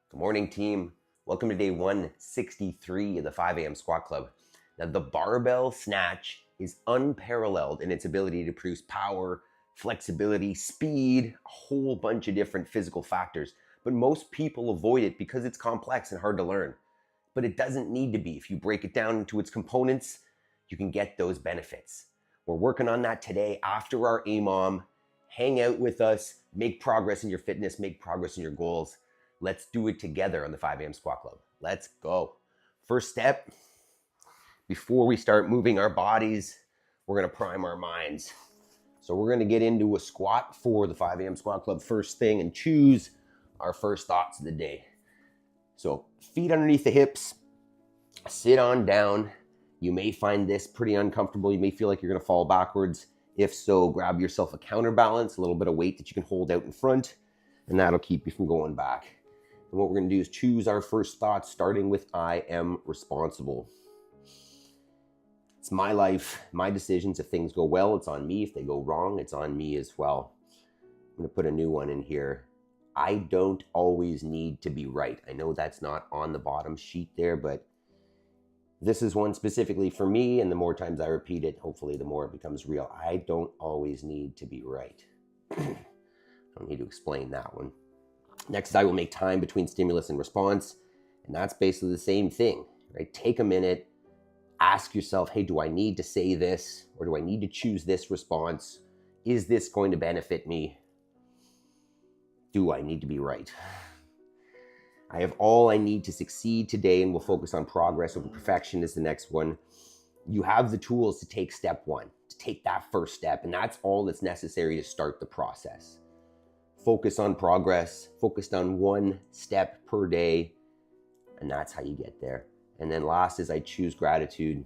Good morning, team. Welcome to day 163 of the 5 a.m. Squat Club. Now, the barbell snatch is unparalleled in its ability to produce power, flexibility, speed, a whole bunch of different physical factors. But most people avoid it because it's complex and hard to learn. But it doesn't need to be. If you break it down into its components, you can get those benefits. We're working on that today after our EMOM. Hang out with us, make progress in your fitness, make progress in your goals. Let's do it together on the 5 a.m. Squat Club. Let's go. First step, before we start moving our bodies, we're gonna prime our minds. So we're gonna get into a squat for the 5 a.m. Squat Club first thing and choose our first thoughts of the day. So feet underneath the hips, sit on down. You may find this pretty uncomfortable. You may feel like you're gonna fall backwards. If so, grab yourself a counterbalance, a little bit of weight that you can hold out in front, and that'll keep you from going back. And what we're gonna do is choose our first thoughts, starting with I am responsible. It's my life, my decisions. If things go well, it's on me. If they go wrong, it's on me as well. I'm gonna put a new one in here. I don't always need to be right. I know that's not on the bottom sheet there, but this is one specifically for me, and the more times I repeat it, hopefully the more it becomes real. I don't always need to be right. I don't need to explain that one. Next, I will make time between stimulus and response. And that's basically the same thing, right? Take a minute, ask yourself, hey, do I need to say this? Or do I need to choose this response? Is this going to benefit me? Do I need to be right? I have all I need to succeed today, and we'll focus on progress over perfection is the next one. You have the tools to take step one, to take that first step, and that's all that's necessary to start the process. Focus on progress, focused on one step per day, and that's how you get there. And then last is I choose gratitude,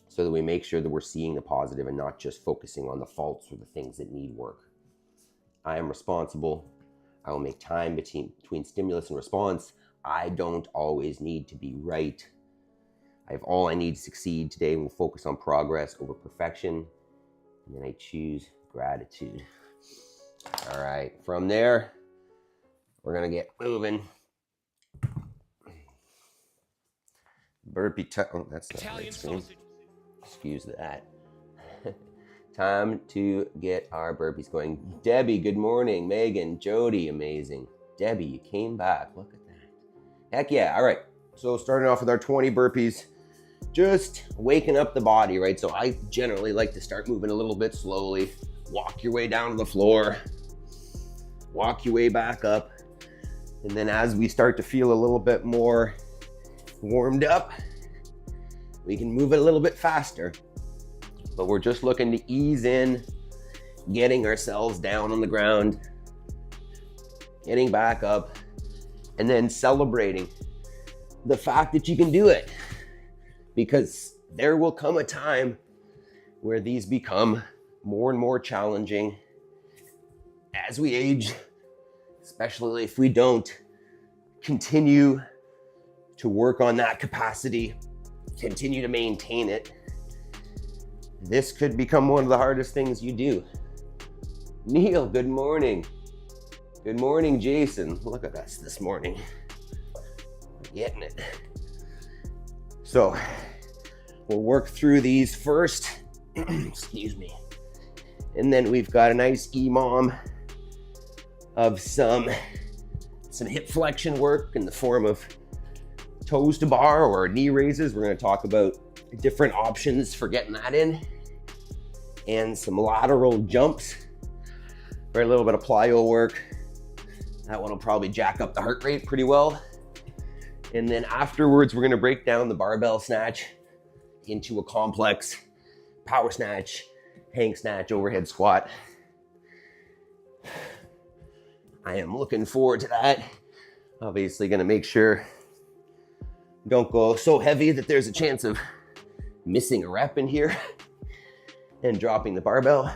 so that we make sure that we're seeing the positive and not just focusing on the faults or the things that need work. I am responsible. I will make time between stimulus and response. I don't always need to be right. I have all I need to succeed today, and we'll focus on progress over perfection. And then I choose gratitude. All right, from there, we're gonna get moving. Burpee time. Oh, that's not Italian right screen. Excuse that. Time to get our burpees going. Debbie, good morning. Megan, Jody, amazing. Debbie, you came back. Look at that. Heck yeah. All right. So starting off with our 20 burpees, just waking up the body, right? So I generally like to start moving a little bit slowly. Walk your way down to the floor. Walk your way back up. And then as we start to feel a little bit more warmed up, we can move it a little bit faster. But we're just looking to ease in, getting ourselves down on the ground, getting back up, and then celebrating the fact that you can do it. Because there will come a time where these become more and more challenging as we age, especially if we don't continue to work on that capacity, continue to maintain it. This could become one of the hardest things you do. Neil, good morning. Good morning, Jason. Look at us this morning. We're getting it. So we'll work through these first. Excuse me. And then we've got a nice EMOM of some hip flexion work in the form of toes to bar or knee raises. We're going to talk about different options for getting that in, and some lateral jumps for a little bit of plyo work. That one will probably jack up the heart rate pretty well. And then afterwards, we're going to break down the barbell snatch into a complex power snatch, hang snatch, overhead squat. I am looking forward to that. Obviously going to make sure don't go so heavy that there's a chance of missing a rep in here and dropping the barbell.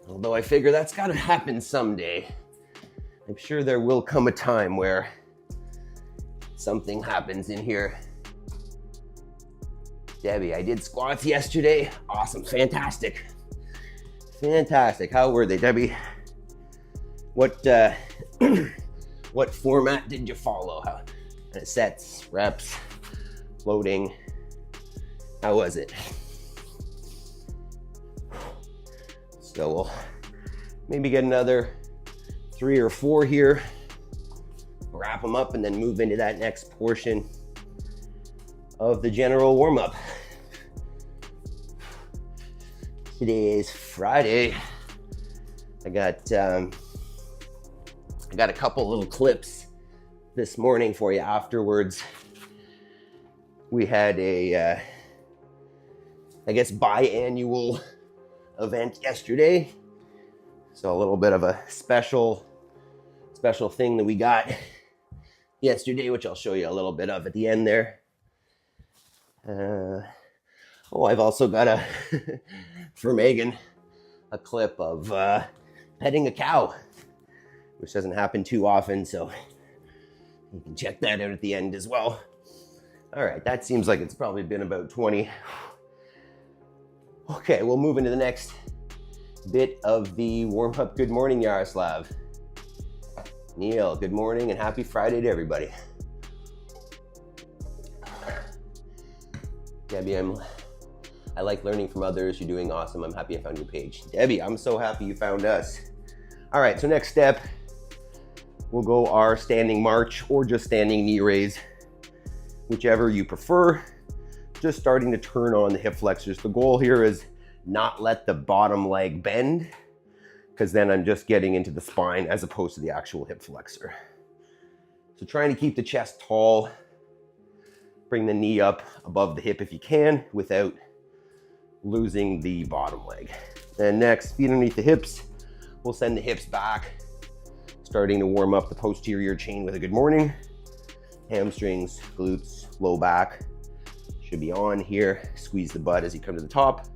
Although I figure that's got to happen someday. I'm sure there will come a time where something happens in here. Debbie, I did squats yesterday. Awesome, fantastic. Fantastic. How were they, Debbie? What What format did you follow? How sets, reps, loading? How was it? So we'll maybe get another 3 or 4 here, wrap them up, and then move into that next portion of the general warm-up. Today is Friday. I got a couple little clips this morning for you afterwards. We had a, I guess, biannual event yesterday. So a little bit of a special thing that we got yesterday, which I'll show you a little bit of at the end there. I've also got for Megan, a clip of petting a cow, which doesn't happen too often, so you can check that out at the end as well. All right, that seems like it's probably been about 20. Okay, we'll move into the next bit of the warm-up. Good morning, Yaroslav. Neil, good morning and happy Friday to everybody. Debbie, I like learning from others. You're doing awesome. I'm happy I found your page. Debbie, I'm so happy you found us. All right, so next step, we'll go our standing march or just standing knee raise, whichever you prefer. Just starting to turn on the hip flexors. The goal here is not let the bottom leg bend, because then I'm just getting into the spine as opposed to the actual hip flexor. So trying to keep the chest tall, bring the knee up above the hip if you can without losing the bottom leg. And next, feet underneath the hips. We'll send the hips back, starting to warm up the posterior chain with a good morning. Hamstrings, glutes, low back should be on here. Squeeze the butt as you come to the top.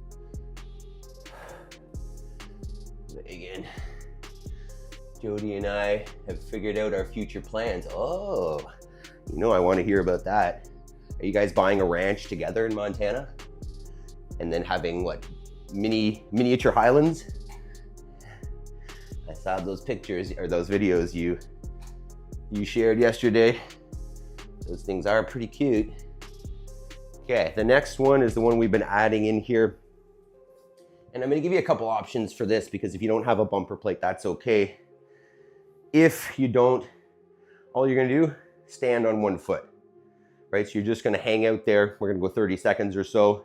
Again, Jody and I have figured out our future plans. Oh, you know I want to hear about that. Are you guys buying a ranch together in Montana? And then having what, miniature highlands? I saw those pictures or those videos you shared yesterday. Those things are pretty cute. Okay, the next one is the one we've been adding in here. And I'm gonna give you a couple options for this, because if you don't have a bumper plate, that's okay. If you don't, all you're gonna do, stand on one foot, right? So you're just gonna hang out there. We're gonna go 30 seconds or so.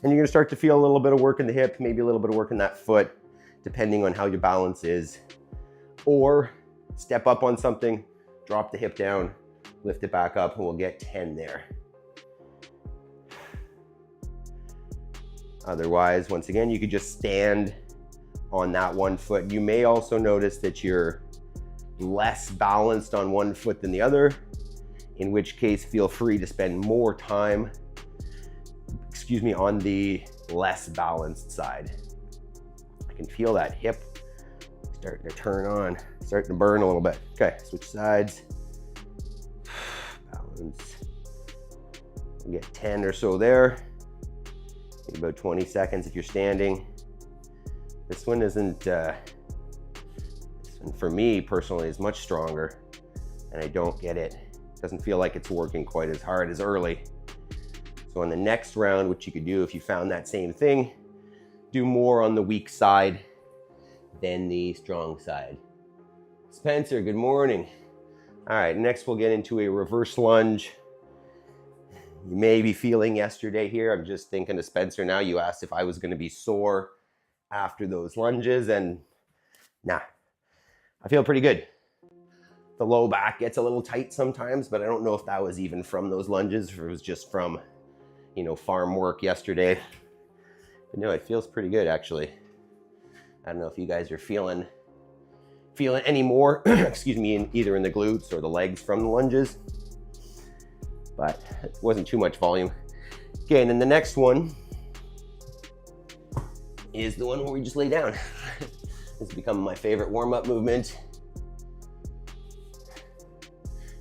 And you're gonna start to feel a little bit of work in the hip, maybe a little bit of work in that foot, depending on how your balance is. Or step up on something, drop the hip down, lift it back up, and we'll get 10 there. Otherwise, once again, you could just stand on that one foot. You may also notice that you're less balanced on one foot than the other, in which case feel free to spend more time, on the less balanced side. I can feel that hip starting to turn on, starting to burn a little bit. Okay, switch sides. Balance. We'll get 10 or so there. Maybe about 20 seconds if you're standing. This one isn't, this one for me personally is much stronger, and I don't get it. Doesn't feel like it's working quite as hard as early. So on the next round, what you could do if you found that same thing, do more on the weak side than the strong side. Spencer, good morning. All right, next we'll get into a reverse lunge. You may be feeling yesterday here. I'm just thinking to Spencer now. You asked if I was going to be sore after those lunges, and nah, I feel pretty good. The low back gets a little tight sometimes, but I don't know if that was even from those lunges or it was just from, farm work yesterday. But no, it feels pretty good actually. I don't know if you guys are feeling any more, either in the glutes or the legs from the lunges, but it wasn't too much volume. Okay, and then the next one is the one where we just lay down. It's become my favorite warm-up movement.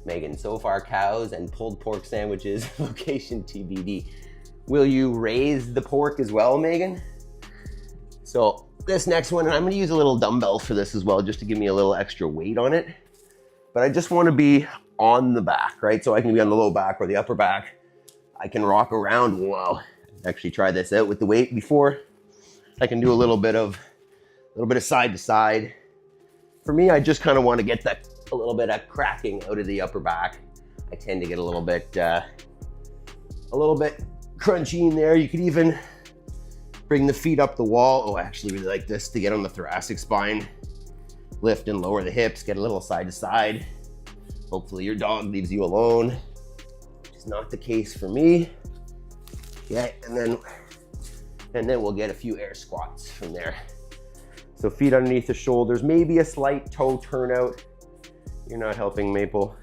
Megan, so far cows and pulled pork sandwiches, location TBD. Will you raise the pork as well, Megan? So this next one, and I'm gonna use a little dumbbell for this as well, just to give me a little extra weight on it. but I just want to be on the back, right? So I can be on the low back or the upper back. I can rock around. Wow. Actually try this out with the weight before. I can do a little bit of side to side. For me, I just kind of want to get a little bit of cracking out of the upper back. I tend to get a little bit crunchy in there. You could even bring the feet up the wall. Oh, I actually really like this to get on the thoracic spine. Lift and lower the hips, get a little side to side. Hopefully your dog leaves you alone, which is not the case for me. Okay, and then we'll get a few air squats from there. So feet underneath the shoulders, maybe a slight toe turnout. You're not helping, Maple.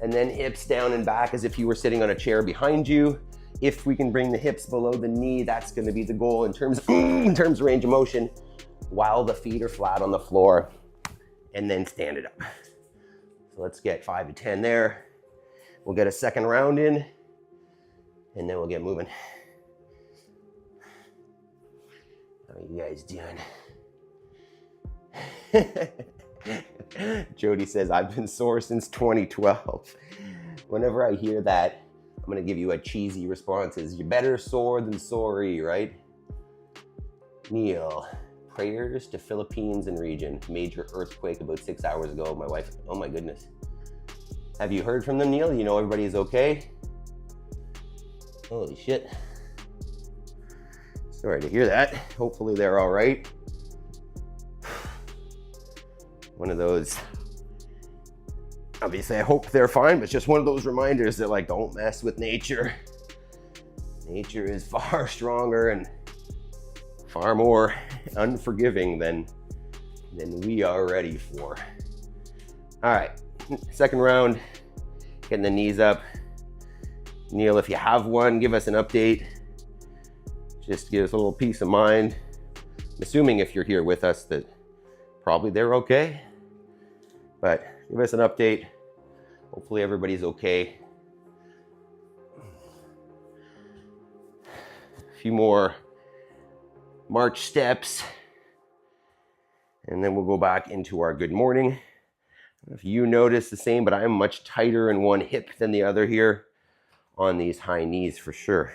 And then hips down and back as if you were sitting on a chair behind you. If we can bring the hips below the knee, that's gonna be the goal in terms of range of motion, while the feet are flat on the floor, and then stand it up. So let's get 5 to 10 there. We'll get a second round in, and then we'll get moving. How are you guys doing? Jody says, I've been sore since 2012. Whenever I hear that, I'm gonna give you a cheesy response. Is you better sore than sorry, right? Neil, prayers to Philippines and region. Major earthquake about 6 hours ago. My wife, oh my goodness. Have you heard from them, Neil? You know everybody is okay? Holy shit. Sorry to hear that. Hopefully they're all right. One of those, obviously I hope they're fine, but it's just one of those reminders that like, don't mess with nature. Nature is far stronger and far more unforgiving than we are ready for. All right, second round, getting the knees up. Neil, if you have one, give us an update. Just give us a little peace of mind. I'm assuming if you're here with us that probably they're okay, but give us an update. Hopefully everybody's okay. A few more march steps, and then we'll go back into our good morning. I don't know if you notice the same, but I am much tighter in one hip than the other here on these high knees for sure.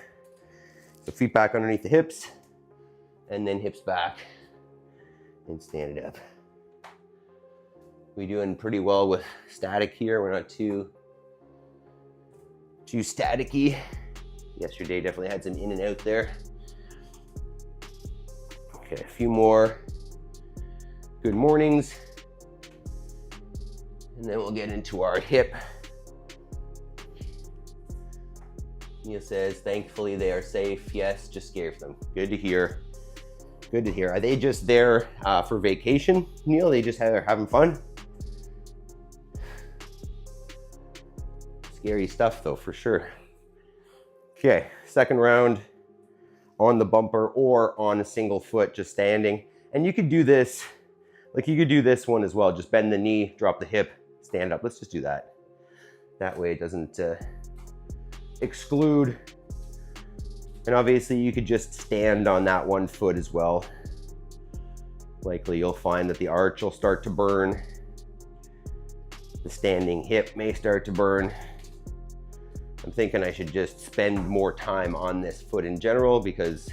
So feet back underneath the hips, and then hips back and stand it up. We're doing pretty well with static here. We're not too staticky. Yesterday definitely had some in and out there. Okay, a few more good mornings. And then we'll get into our hip. Neil says, thankfully they are safe. Yes, just scared them. Good to hear. Good to hear. Are they just there for vacation, Neil? They just having fun? Scary stuff though, for sure. Okay, second round on the bumper or on a single foot, just standing. And you could do this, like you could do this one as well. Just bend the knee, drop the hip, stand up. Let's just do that. That way it doesn't exclude. And obviously you could just stand on that one foot as well. Likely you'll find that the arch will start to burn. The standing hip may start to burn. I'm thinking I should just spend more time on this foot in general because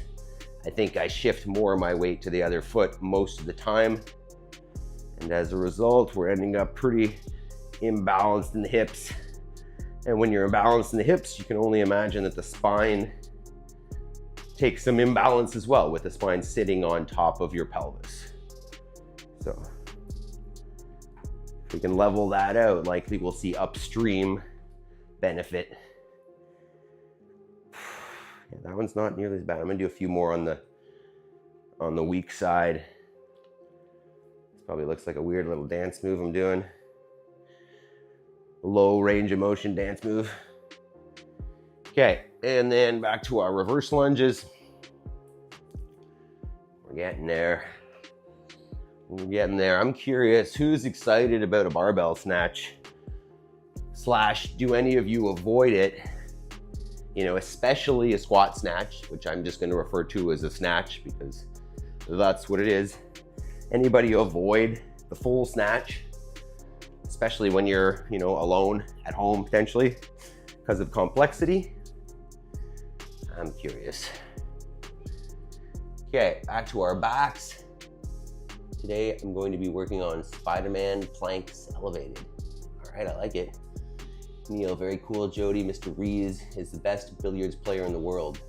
I think I shift more of my weight to the other foot most of the time. And as a result, we're ending up pretty imbalanced in the hips. And when you're imbalanced in the hips, you can only imagine that the spine takes some imbalance as well, with the spine sitting on top of your pelvis. So if we can level that out, likely we'll see upstream benefit. Yeah, that one's not nearly as bad. I'm gonna do a few more on the weak side. This probably looks like a weird little dance move I'm doing. Low range of motion dance move. Okay, and then back to our reverse lunges. We're getting there. We're getting there. I'm curious, who's excited about a barbell snatch? / do any of you avoid it? You know, especially a squat snatch, which I'm just gonna refer to as a snatch because that's what it is. Anybody avoid the full snatch? especially when you're, you know, alone at home potentially because of complexity. I'm curious. Okay, back to our backs. Today I'm going to be working on Spider-Man planks elevated. All right, I like it. Neil, very cool. Jody, Mr. Rees is the best billiards player in the world.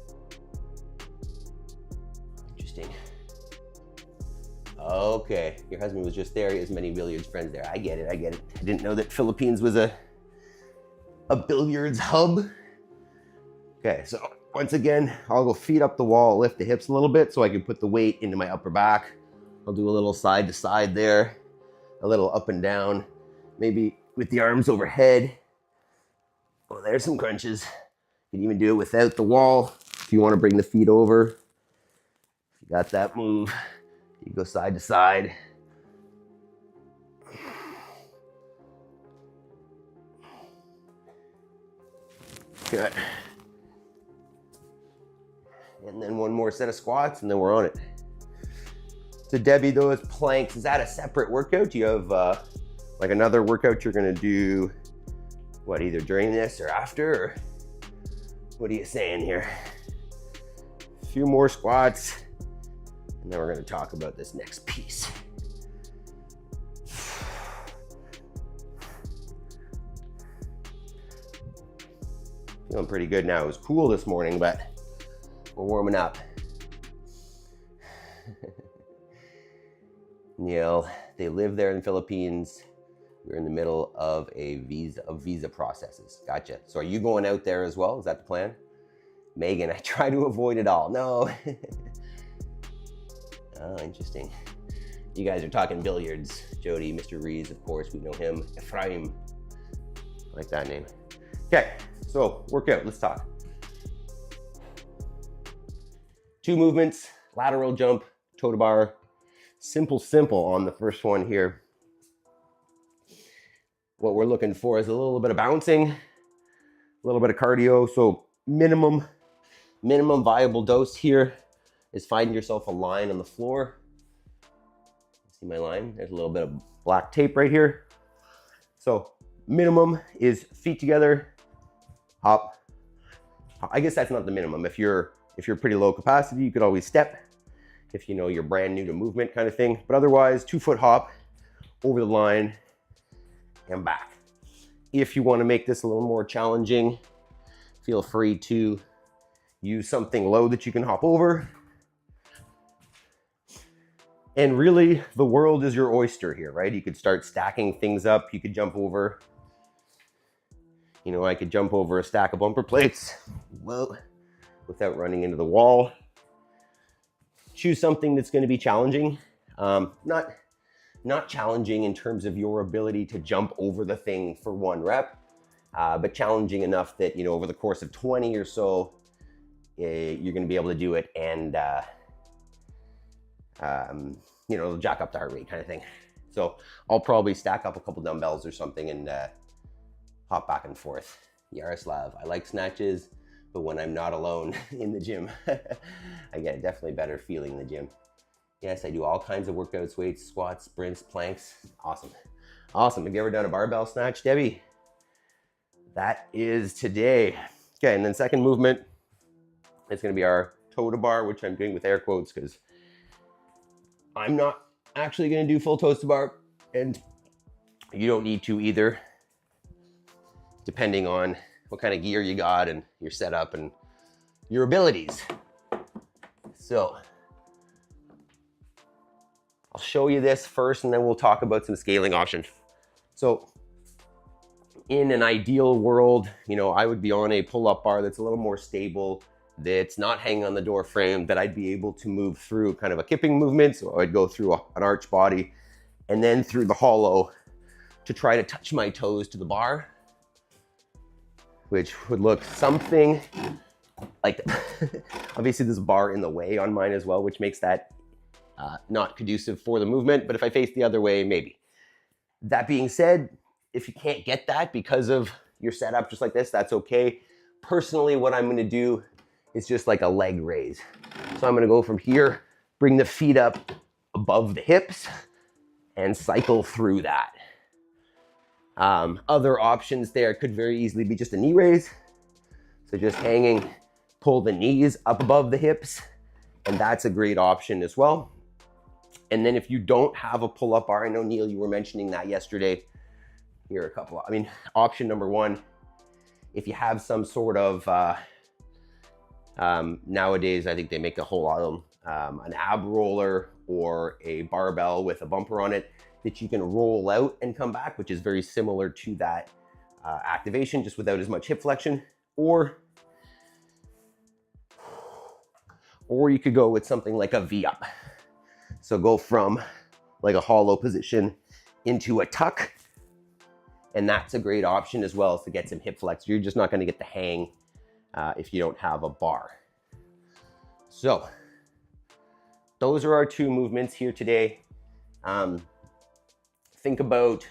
Interesting. Okay, your husband was just there. He has many billiards friends there. I get it, I get it. I didn't know that Philippines was a billiards hub. Okay, so once again, I'll go feet up the wall, lift the hips a little bit so I can put the weight into my upper back. I'll do a little side to side there, a little up and down, maybe with the arms overhead. Oh, there's some crunches. You can even do it without the wall. If you want to bring the feet over, if you got that move, you go side to side. Good. And then one more set of squats and then we're on it. So Debbie, those planks, is that a separate workout? Do you have like another workout you're gonna do, what, either during this or after, or what are you saying here? A few more squats, and then we're gonna talk about this next piece. Feeling pretty good now. It was cool this morning, but we're warming up. Neil, they live there in the Philippines. We're in the middle of visa processes. Gotcha. So are you going out there as well? Is that the plan? Megan, I try to avoid it all. No. Oh, interesting. You guys are talking billiards. Jody, Mr. Rees, of course, we know him. Ephraim, I like that name. Okay, so workout, let's talk. 2 movements, lateral jump, toe to bar. Simple on the first one here. What we're looking for is a little bit of bouncing, a little bit of cardio. So minimum viable dose here is finding yourself a line on the floor. See my line? There's a little bit of black tape right here. So minimum is feet together, hop. I guess that's not the minimum. If you're pretty low capacity, you could always step. If you know you're brand new to movement kind of thing. But otherwise, 2-foot hop over the line and back. If you want to make this a little more challenging, feel free to use something low that you can hop over. And really, the world is your oyster here, right? You could start stacking things up. You could jump over, you know, I could jump over a stack of bumper plates, well, without running into the wall. Choose something that's going to be challenging, not challenging in terms of your ability to jump over the thing for 1 rep, but challenging enough that, you know, over the course of 20 or so, you're going to be able to do it and, you know, jack up the heart rate kind of thing. So I'll probably stack up a couple dumbbells or something and hop back and forth. Yaroslav, I like snatches, but when I'm not alone in the gym, I get definitely better feeling in the gym. Yes, I do all kinds of workouts, weights, squats, sprints, planks. Awesome. Awesome. Have you ever done a barbell snatch, Debbie? That is today. Okay, and then second movement, it's gonna be our toe to bar, which I'm doing with air quotes because I'm not actually gonna do full toes to bar, and you don't need to either, depending on what kind of gear you got and your setup and your abilities. So I'll show you this first and then we'll talk about some scaling options. So in an ideal world, you know, I would be on a pull-up bar that's a little more stable, that's not hanging on the door frame, that I'd be able to move through kind of a kipping movement. So I'd go through an arch body and then through the hollow to try to touch my toes to the bar, which would look something like obviously there's a bar in the way on mine as well, which makes that not conducive for the movement. But if I face the other way, maybe. That being said, if you can't get that because of your setup just like this, that's okay. Personally, what I'm gonna do is just like a leg raise. So I'm gonna go from here, bring the feet up above the hips and cycle through that. Other options there could very easily be just a knee raise. So just hanging, pull the knees up above the hips, and that's a great option as well. And then if you don't have a pull-up bar, I know, Neil, you were mentioning that yesterday. Here are a couple. Option number one, if you have some sort of, nowadays, I think they make a whole lot of them, an ab roller or a barbell with a bumper on it that you can roll out and come back, which is very similar to that activation, just without as much hip flexion. Or you could go with something like a V-up. So go from like a hollow position into a tuck. And that's a great option as well to get some hip flex. You're just not gonna get the hang if you don't have a bar. So those are our two movements here today. Think about,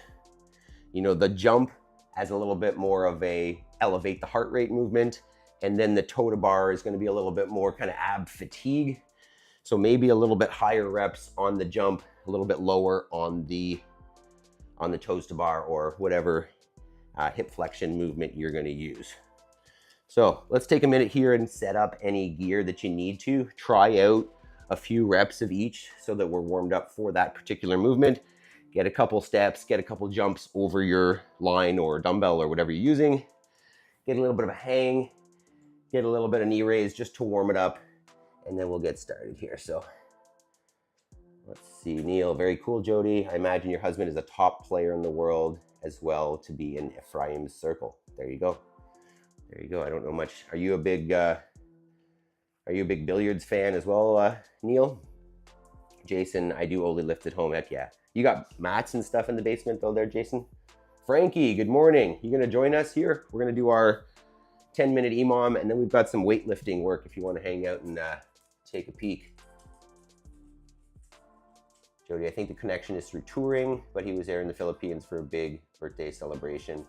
the jump as a little bit more of a elevate the heart rate movement. And then the toe to bar is gonna be a little bit more kind of ab fatigue. So maybe a little bit higher reps on the jump, a little bit lower on the toes to bar or whatever hip flexion movement you're gonna use. So let's take a minute here and set up any gear that you need to. Try out a few reps of each so that we're warmed up for that particular movement. Get a couple steps, get a couple jumps over your line or dumbbell or whatever you're using. Get a little bit of a hang, get a little bit of knee raise just to warm it up, and then we'll get started here. So let's see, Neil, very cool, Jody. I imagine your husband is a top player in the world as well to be in Ephraim's circle. There you go. There you go. I don't know much. Are you a big billiards fan as well, Neil? Jason, I do only lift at home. Heck yeah. You got mats and stuff in the basement though there, Jason? Frankie, good morning. You gonna join us here? We're gonna do our 10-minute EMOM, and then we've got some weightlifting work if you want to hang out and take a peek. Jody, I think the connection is through touring, but he was there in the Philippines for a big birthday celebration.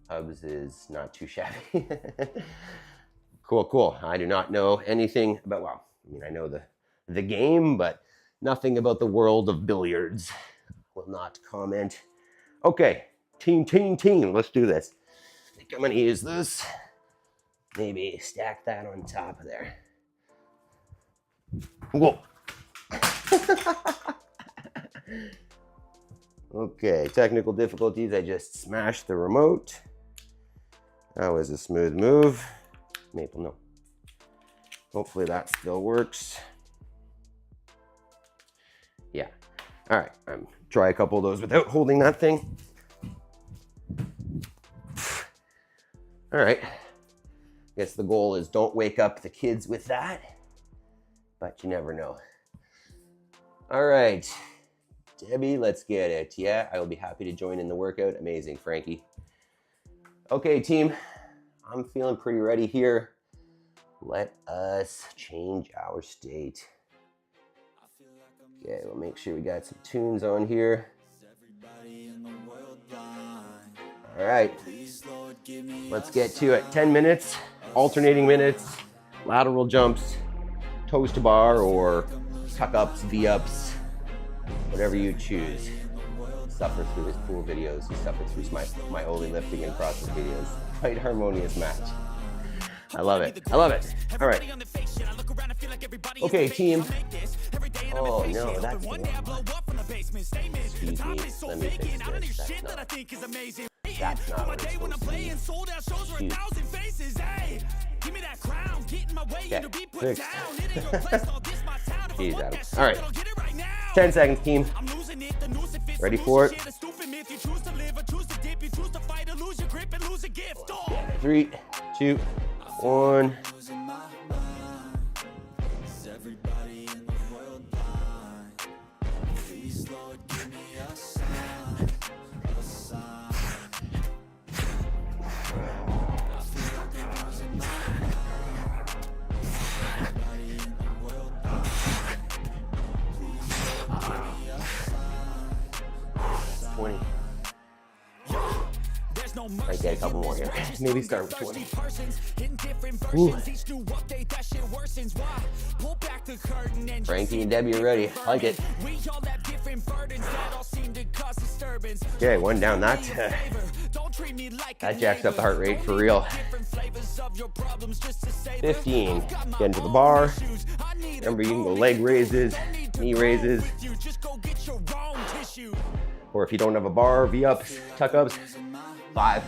Hubs is not too shabby. Cool. I do not know anything about, well, I know the game, but nothing about the world of billiards. Will not comment. Okay, team. Let's do this. I think I'm gonna use this. Maybe stack that on top of there. Whoa. Okay, technical difficulties. I just smashed the remote. That was a smooth move. Maple, no. Hopefully that still works. Yeah. All right, try a couple of those without holding that thing. All right. I guess the goal is don't wake up the kids with that, but you never know. All right, Debbie, let's get it. Yeah, I will be happy to join in the workout. Amazing, Frankie. Okay, team, I'm feeling pretty ready here. Let us change our state. Okay, we'll make sure we got some tunes on here. All right, let's get to it. 10 minutes, alternating minutes, lateral jumps, toes to bar or tuck ups, V-ups, whatever you choose. Suffer through his pool videos. He suffers through my only lifting and CrossFit videos. Quite harmonious match. I love it. All right. Okay, team. Oh no, that's the one. Excuse me. Let me fix this. That's not what it's supposed to be. Okay, fixed. Jeez, Adam. All right. 10 seconds, team. Ready for it? 3, 2, 1. I get a couple more here. Maybe start with 20. Ooh. Frankie and Debbie are ready. Plank it. Okay, one down. That jacks up the heart rate for real. 15. Get into the bar. Remember, you can go leg raises, knee raises. Or if you don't have a bar, V-ups, tuck-ups. 5,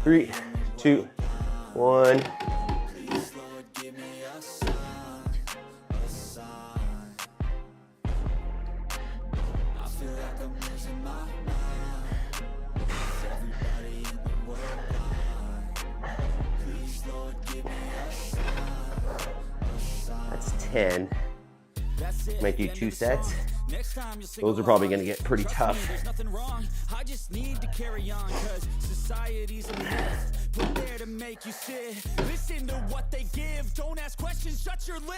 3, 2, 1. That's 10. Might do 2 sets. Those are probably going to get pretty tough. I just need to carry on cuz society's a mess. Put there to make you sit. Listen to what they give. Don't ask questions, shut your lid.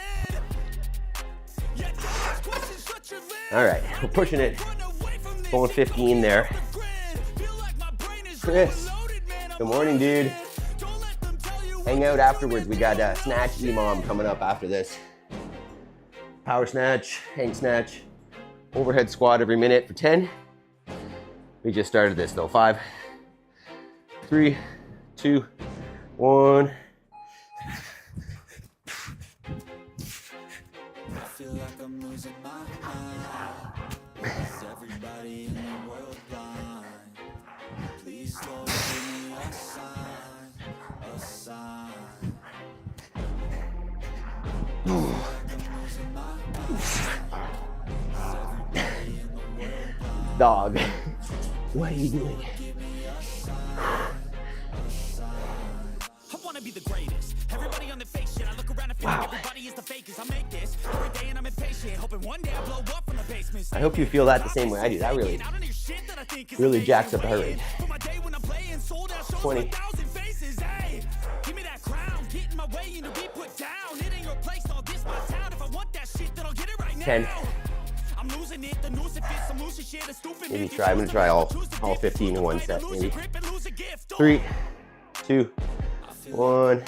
Yeah, don't ask questions, shut your lid. All right, we're pushing it. Going 15 there. Chris, good morning, dude. Hang out afterwards. We got Snatch EMOM coming up after this. Power snatch, hang snatch, overhead squat every minute for 10. We just started this though. 5, 3, 2, 1. I feel like I'm losing my mind. Is everybody in the world blind? Please Lord, give me a sign, a sign. I feel like I'm losing my mind. Is everybody in the world blind? Dog, what are you doing? I wanna be the greatest. Everybody on the fake shit. I look around and feel like everybody is the fakest. I make this every day and I'm impatient, hoping one day I blow up from the basement. I hope you feel that the same way I do. That really jacks up the heart rate. 20. Give me that crown, get in my way and to be put down. It ain't your place, all this my town. If I want that shit, then I'll get it right now. 10. I'm losing it, the noose it fits, I'm losing shit, a stupid. Maybe try. I'm gonna try all 15 in one set. Maybe 3, 2, 1.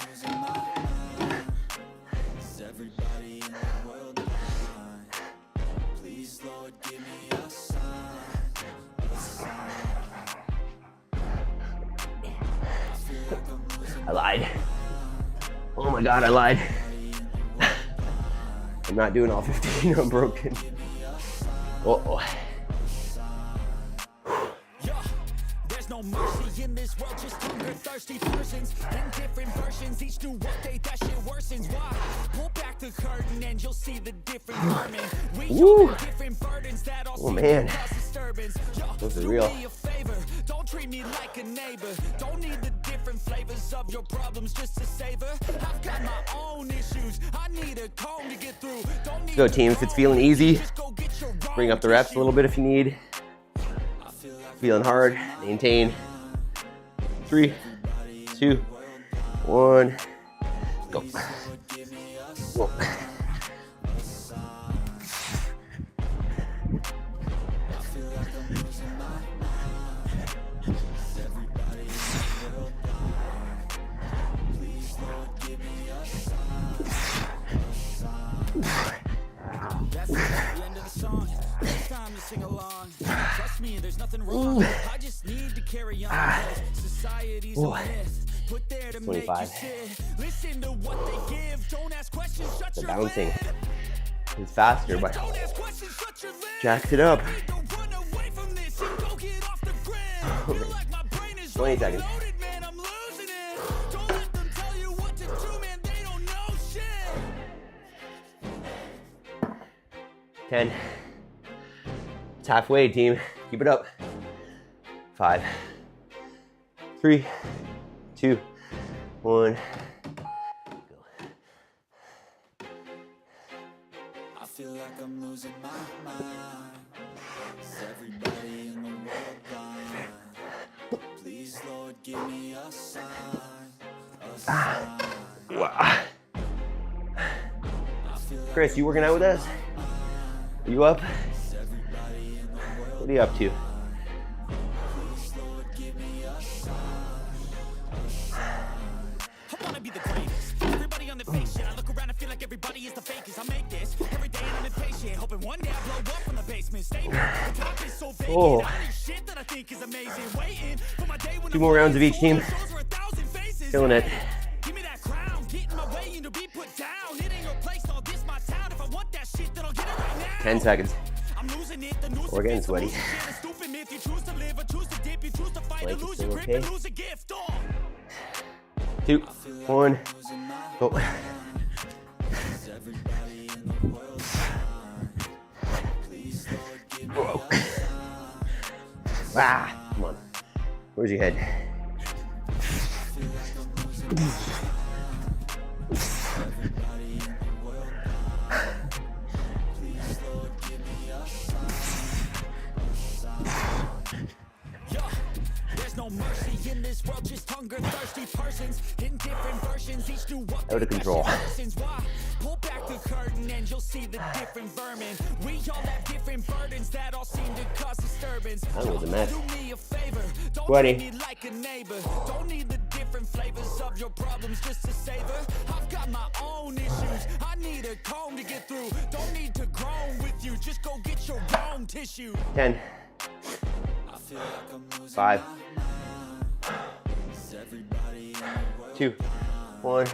I lied. Oh my God, I lied. I'm not doing all 15. I'm broken. Uh-oh. There's no mercy in this world, just hunger thirsty persons in different versions. Each new update, that shit worsens. Why? Pull back the curtain and you'll see the different vermin. We all have different burdens that all Oh man, cause disturbance. those are real. Do me a favor, don't treat me like a neighbor. Don't need the different flavors of your problems just to savor. I've got my own issues, I need a comb to get through. Don't need Go team, if it's feeling easy, just go get your bring up the reps a little bit if you need. Feeling hard, maintain. 3, 2, 1, go. Whoa. That's the end of the song. It's time to sing along. Trust me, there's nothing wrong. I just need to carry on. Society's a myth. Put there to make you sit. Listen to what they give. Don't ask questions, shut The your bouncing lid. is faster, but Don't ask questions, shut your lid. jacks it up. Don't run away from this and go get off the grid. Feel like my brain is 20 seconds. overloaded, man, I'm losing it. Don't let them tell you what to do, man, they don't know shit. 10. It's halfway, team. Keep it up. 5, 3, 2, 1. I feel like I'm losing my mind. Is everybody in the world blind? Please, Lord, give me a sign. A sign. Wow. Chris, you working out with us? Are you up? What are you up to? I wanna be the greatest. Everybody on the fake shit. I look around and feel feel like everybody is the fakest. I make this every day and I'm impatient, hoping one day I blow up from the basement. Statement, the top is so vacant. Oh. I do shit that I think is amazing. Waiting for my day when 2 more rounds of each team. Killing it. Give me that crown, get in my way and to be put down. It ain't your place, all this my town. If I want that shit, then I'll get it right now. 10 seconds. I'm losing it, the news We're getting sweaty. stupid myth. You choose to live or choose to dip. You choose to fight or Like, lose your grip okay. and lose a gift. 2, 1, go. Whoa. Ah, come on. Where's your head? There's no mercy in this world, just hunger thirsty persons in different versions, each new update. Out of control. Why? Pull back the curtain and you'll see the different vermin. We all have different burdens that all seem to cause disturbance. That was a mess. Do me a favor, don't Sweaty. treat me like a neighbor. Don't need the different flavors of your problems just to savor. I've got my own issues, I need a comb to get through. Don't need to groan with you, just go get your own tissue. 10, 5, 2, 1.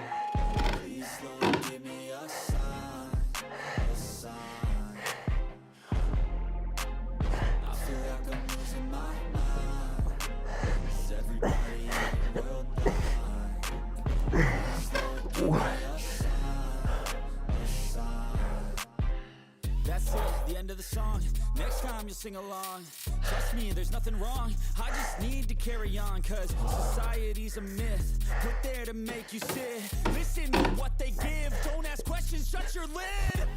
That's it, the end of the song. Next time you'll sing along. Trust me, there's nothing wrong. I just need to carry on, cause society's a myth, put there to make you sit. Listen to what they give. Don't ask questions, shut your lid.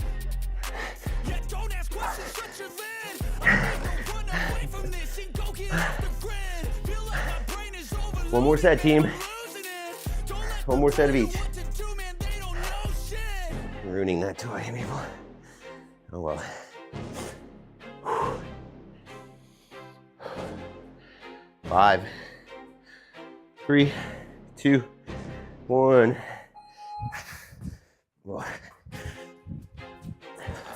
Yeah, don't ask questions, shut your lid. I need to run away from this and go get off the grid. Feel like my brain is overloaded. One more set, team. Losing it. Don't let One more set of each. what to do, man, they don't know shit. Ruining that toy, people. Oh well. 5, 3, 2, 1. Whoa. I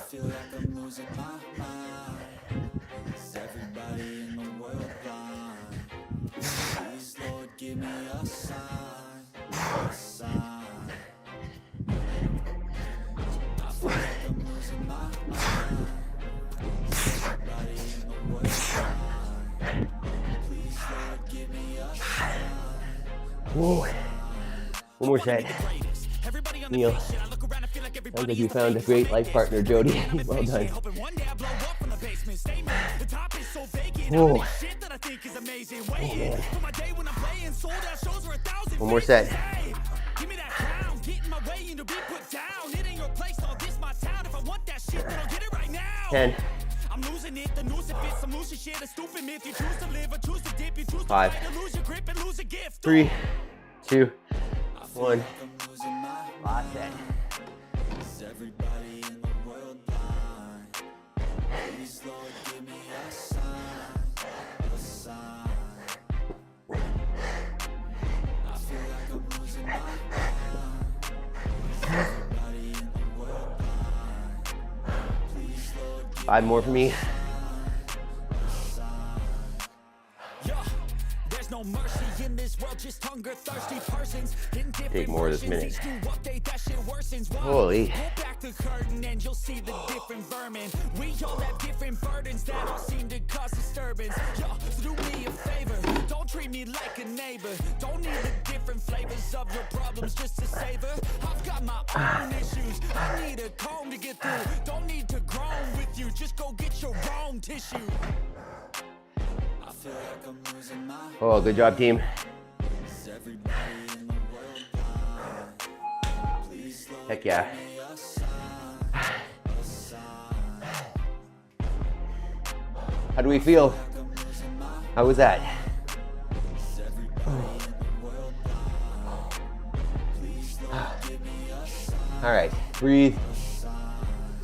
feel like I'm losing my mind. Is everybody in the world blind? Please, Lord, give me a sign. A sign. I feel like I'm losing my mind. Is everybody in the world blind? Please, Lord, give me a sign. Whoa. One more set. Everybody on the Neil. nation, I look around and feel like Sounds everybody like you is found a great life partner, Jody. Well done. hoping one day I blow up from the basement. Statement, the top is so vacant. Whoa. I make shit that I think is amazing. Waiting for my day when I'm playing sold out shows for 1,000. One more set. Hey, give me that crown, get in my way and to be put down. It ain't your place, all this my town. If I want that shit, then I'll get it right now. 10, I'm losing it, the noose it fits, some losing shit, a stupid myth. You choose to live or choose to dip, you choose to 5, fight or lose your grip and lose a gift. 3, 2, 1. I'm losing my Last set. Is everybody in the world blind? Please, Lord, give me a sign. A sign. I feel like I'm losing my mind. Is everybody in the world blind? Please, Lord, give 5 more for me. Yeah, there's no mercy in this world, just hunger thirsty persons in different Take more of this versions. minute. Each new update, that shit worsens. Why? Holy. Pull back the curtain and you'll see the different vermin. We all have different burdens that all seem to cause disturbance. Yo, so do me a favor, don't treat me like a neighbor. Don't need the different flavors of your problems just to savor. I've got my own issues, I need a comb to get through. Don't need to groan with you, just go get your own tissue. I feel like I'm losing my mind. Oh, good job, team. Is everybody in the world blind? Please, Lord, Heck yeah. give me a sign. A sign. How do we feel? Like I'm losing my mind. How was that? Is everybody in the world blind? Please, Lord, give me a sign. All right, breathe.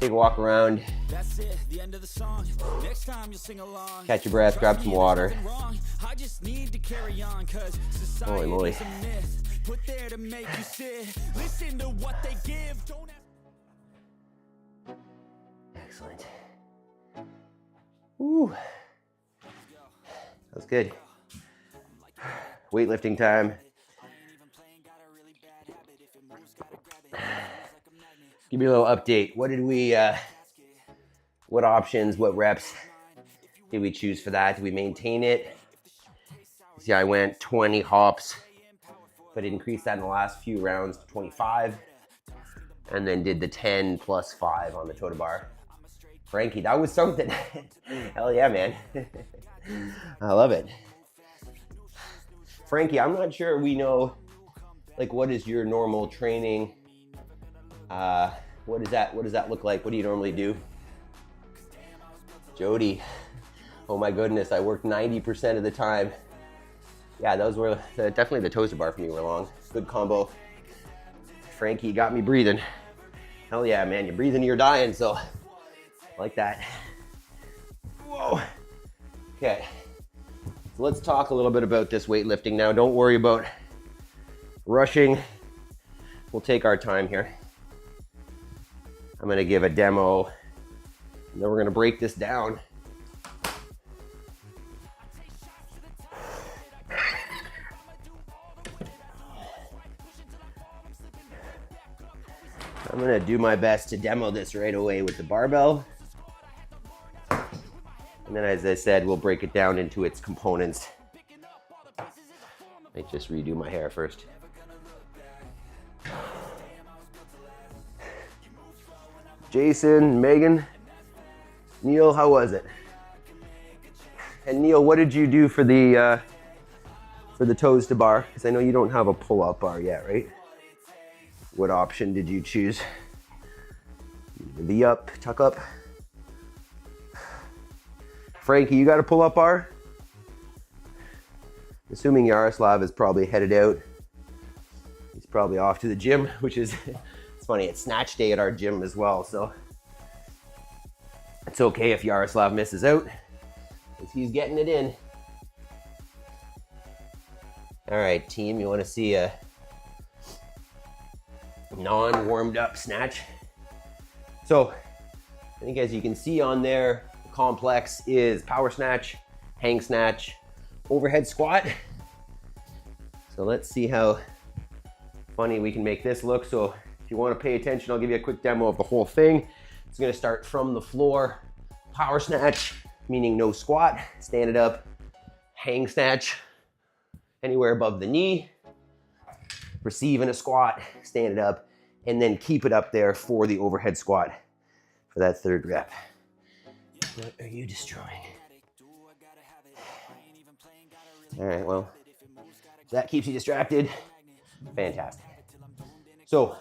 Take a walk around. That's it, the end of the song. Next time you'll sing along. Catch your breath, grab some water. I just need to carry on, cause society Holy moly. is a myth, put there to make you sit. Listen to what they give, don't have Excellent. Woo. That's good. Weightlifting time. Give me a little update. What did we, what options, what reps did we choose for that? Did we maintain it? See, I went 20 hops, but increased that in the last few rounds to 25. And then did the 10 plus 5 on the total bar. Frankie, that was something. Hell yeah, man. I love it. Frankie, I'm not sure we know, like, what is your normal training? What does that look like? What do you normally do? Jody, oh my goodness, I worked 90% of the time. Yeah, those were definitely the toaster bar for me were long. Good combo. Frankie, you got me breathing. Hell yeah, man, you're breathing, you're dying, so I like that. Whoa. Okay, so let's talk a little bit about this weightlifting now. Don't worry about rushing. We'll take our time here. I'm gonna give a demo, and then we're gonna break this down. I'm gonna do my best to demo this right away with the barbell. And then, as I said, we'll break it down into its components. I just redo my hair first. Jason, Megan, Neil, how was it? And Neil, what did you do for the toes to bar? Because I know you don't have a pull-up bar yet, right? What option did you choose? V up, tuck up. Frankie, you got a pull-up bar? Assuming Yaroslav is probably headed out. He's probably off to the gym, which is, it's funny, it's snatch day at our gym as well, so it's okay if Yaroslav misses out, because he's getting it in. All right, team, you wanna see a non-warmed up snatch? So I think as you can see on there, the complex is power snatch, hang snatch, overhead squat. So let's see how funny we can make this look. So if you want to pay attention, I'll give you a quick demo of the whole thing. It's going to start from the floor, power snatch, meaning no squat, stand it up, hang snatch, anywhere above the knee, receive in a squat, stand it up, and then keep it up there for the overhead squat for that third rep. What are you destroying? All right, well, if that keeps you distracted, fantastic. So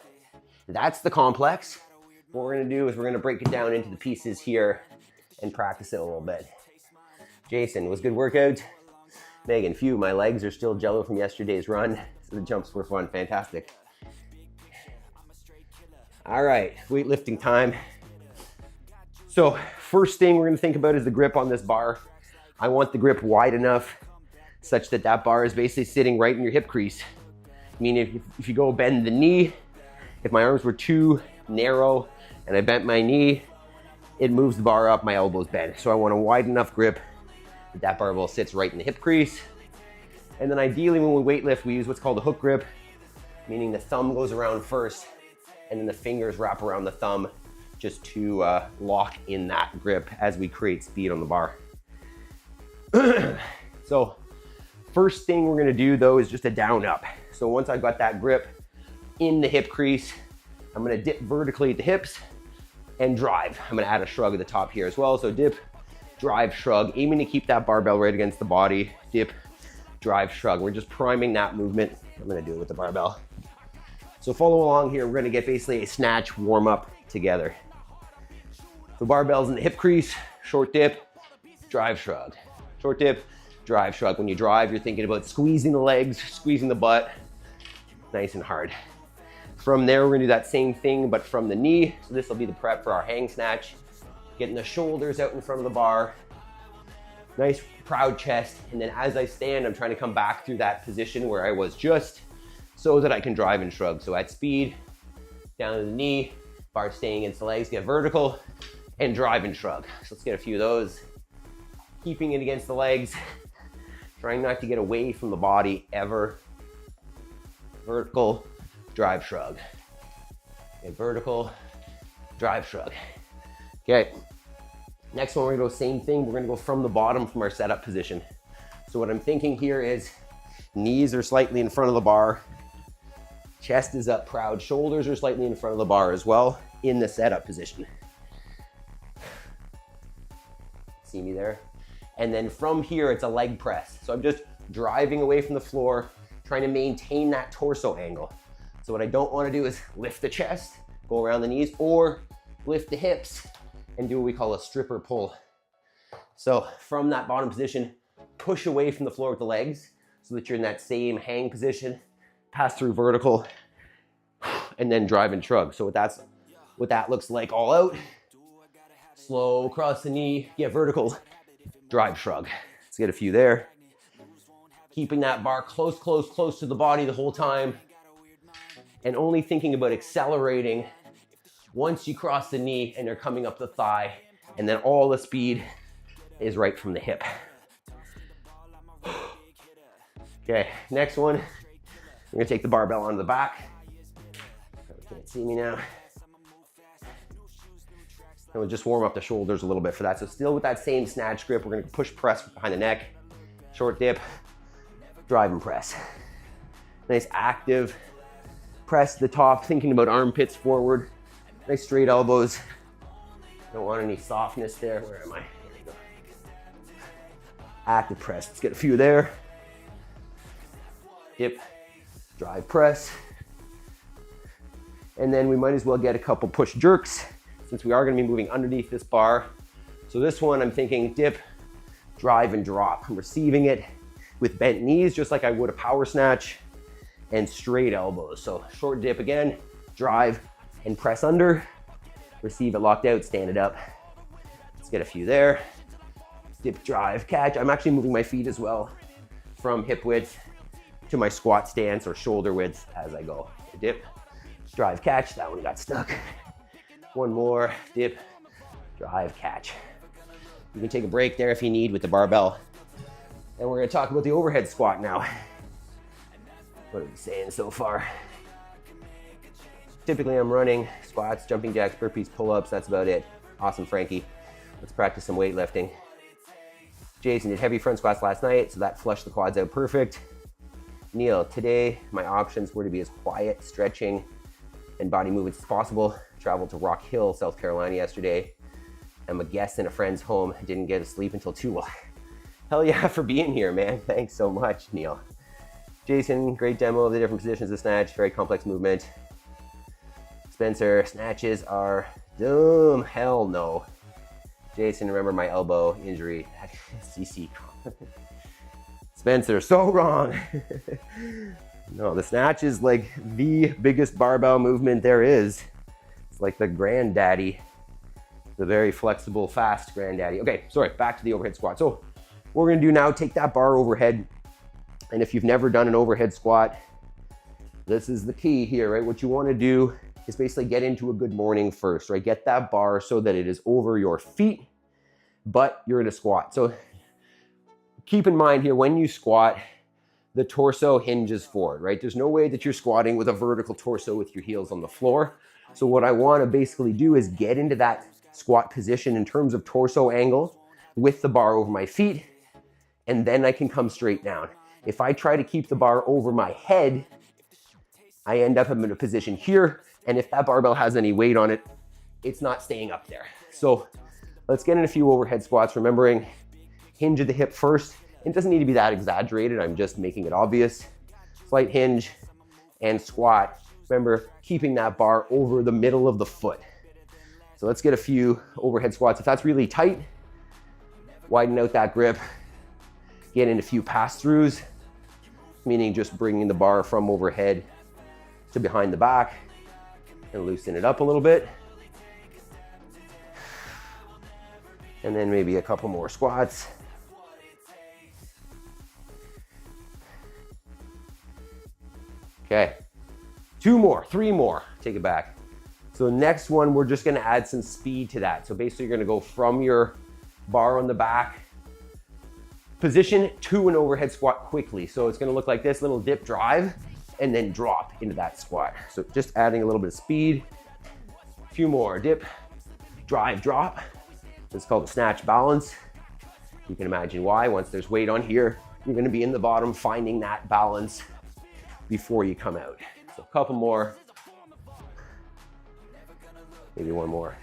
that's the complex. What we're gonna do is we're gonna break it down into the pieces here and practice it a little bit. Jason, was good workout? Megan, phew, my legs are still jello from yesterday's run. So the jumps were fun, fantastic. All right, weightlifting time. So first thing we're gonna think about is the grip on this bar. I want the grip wide enough such that that bar is basically sitting right in your hip crease. Meaning if you go bend the knee, if my arms were too narrow and I bent my knee, it moves the bar up, my elbows bend. So I want a wide enough grip that that barbell sits right in the hip crease. And then ideally when we weightlift, we use what's called a hook grip, meaning the thumb goes around first and then the fingers wrap around the thumb just to lock in that grip as we create speed on the bar. So first thing we're gonna do though is just a down up. So once I've got that grip in the hip crease, I'm gonna dip vertically at the hips and drive. I'm gonna add a shrug at the top here as well. So dip, drive, shrug, aiming to keep that barbell right against the body. Dip, drive, shrug. We're just priming that movement. I'm gonna do it with the barbell. So follow along here. We're gonna get basically a snatch warm up together. The barbell's in the hip crease, short dip, drive, shrug. Short dip, drive, shrug. When you drive, you're thinking about squeezing the legs, squeezing the butt, nice and hard. From there, we're gonna do that same thing, but from the knee. So this will be the prep for our hang snatch. Getting the shoulders out in front of the bar. Nice proud chest. And then as I stand, I'm trying to come back through that position where I was just so that I can drive and shrug. So at speed, down to the knee, bar staying against the legs, get vertical, and drive and shrug. So let's get a few of those. Keeping it against the legs, trying not to get away from the body ever. Vertical, drive, shrug. Okay, vertical, drive, shrug. Okay, next one we're gonna go same thing. We're gonna go from the bottom from our setup position. So what I'm thinking here is knees are slightly in front of the bar, chest is up proud, shoulders are slightly in front of the bar as well in the setup position. See me there? And then from here, it's a leg press. So I'm just driving away from the floor, trying to maintain that torso angle. So what I don't want to do is lift the chest, go around the knees, or lift the hips and do what we call a stripper pull. So from that bottom position, push away from the floor with the legs so that you're in that same hang position, pass through vertical, and then drive and shrug. So what that looks like all out. Slow across the knee, get vertical, drive, shrug. Let's get a few there. Keeping that bar close to the body the whole time, and only thinking about accelerating once you cross the knee and you're coming up the thigh, and then all the speed is right from the hip. Okay, next one, we're gonna take the barbell onto the back. You can't see me now. And we'll just warm up the shoulders a little bit for that. So still with that same snatch grip, we're gonna push press behind the neck, short dip, drive and press. Nice active press to the top, thinking about armpits forward, nice straight elbows. Don't want any softness there. Where am I? Here we go. Active press, let's get a few there. Dip, drive, press. And then we might as well get a couple push jerks since we are gonna be moving underneath this bar. So this one, I'm thinking dip, drive, and drop. I'm receiving it with bent knees, just like I would a power snatch, and straight elbows. So short dip again, drive, and press under. Receive it locked out, stand it up. Let's get a few there. Dip, drive, catch. I'm actually moving my feet as well from hip width to my squat stance or shoulder width as I go. Dip, drive, catch. That one got stuck. One more, dip, drive, catch. You can take a break there if you need with the barbell. And we're gonna talk about the overhead squat now. What are we saying so far? Typically I'm running squats, jumping jacks, burpees, pull-ups, that's about it. Awesome, Frankie. Let's practice some weightlifting. Jason did heavy front squats last night, so that flushed the quads out perfect. Neil, today my options were to be as quiet, stretching, and body movements as possible. Traveled to Rock Hill, South Carolina yesterday. I'm a guest in a friend's home. Didn't get to sleep until 2. Well, hell yeah for being here, man. Thanks so much, Neil. Jason, great demo of the different positions of snatch. Very complex movement. Spencer, snatches are dumb. Hell no. Jason, remember my elbow injury at CC. Spencer, so wrong. No, the snatch is like the biggest barbell movement there is. It's like the granddaddy, the very flexible, fast granddaddy. Okay, sorry, back to the overhead squat. So what we're gonna do now, take that bar overhead. And if you've never done an overhead squat, this is the key here, right? What you wanna do is basically get into a good morning first, right? Get that bar so that it is over your feet, but you're in a squat. So keep in mind here, when you squat, the torso hinges forward, right? There's no way that you're squatting with a vertical torso with your heels on the floor. So what I want to basically do is get into that squat position in terms of torso angle with the bar over my feet, and then I can come straight down. If I try to keep the bar over my head, I end up in a position here, and if that barbell has any weight on it, it's not staying up there. So let's get in a few overhead squats, remembering hinge of the hip first. It doesn't need to be that exaggerated, I'm just making it obvious. Slight hinge and squat. Remember, keeping that bar over the middle of the foot. So let's get a few overhead squats. If that's really tight, widen out that grip. Get in a few pass-throughs, meaning just bringing the bar from overhead to behind the back and loosen it up a little bit. And then maybe a couple more squats. Okay, 2 more, 3 more, take it back. So next one, we're just gonna add some speed to that. So basically you're gonna go from your bar on the back position to an overhead squat quickly. So it's gonna look like this, little dip drive, and then drop into that squat. So just adding a little bit of speed. A few more, dip, drive, drop. It's called the snatch balance. You can imagine why. Once there's weight on here, you're gonna be in the bottom finding that balance before you come out. So a couple more. Maybe one more.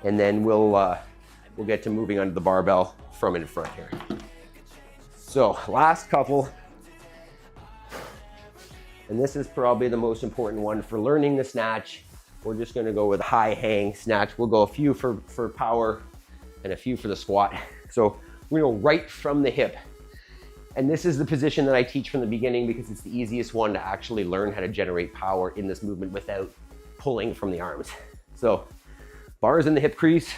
And then we'll get to moving under the barbell from in front here. So last couple, and this is probably the most important one for learning the snatch. We're just gonna go with a high hang snatch. We'll go a few for power and a few for the squat. So we're gonna go right from the hip. And this is the position that I teach from the beginning because it's the easiest one to actually learn how to generate power in this movement without pulling from the arms. So bars in the hip crease.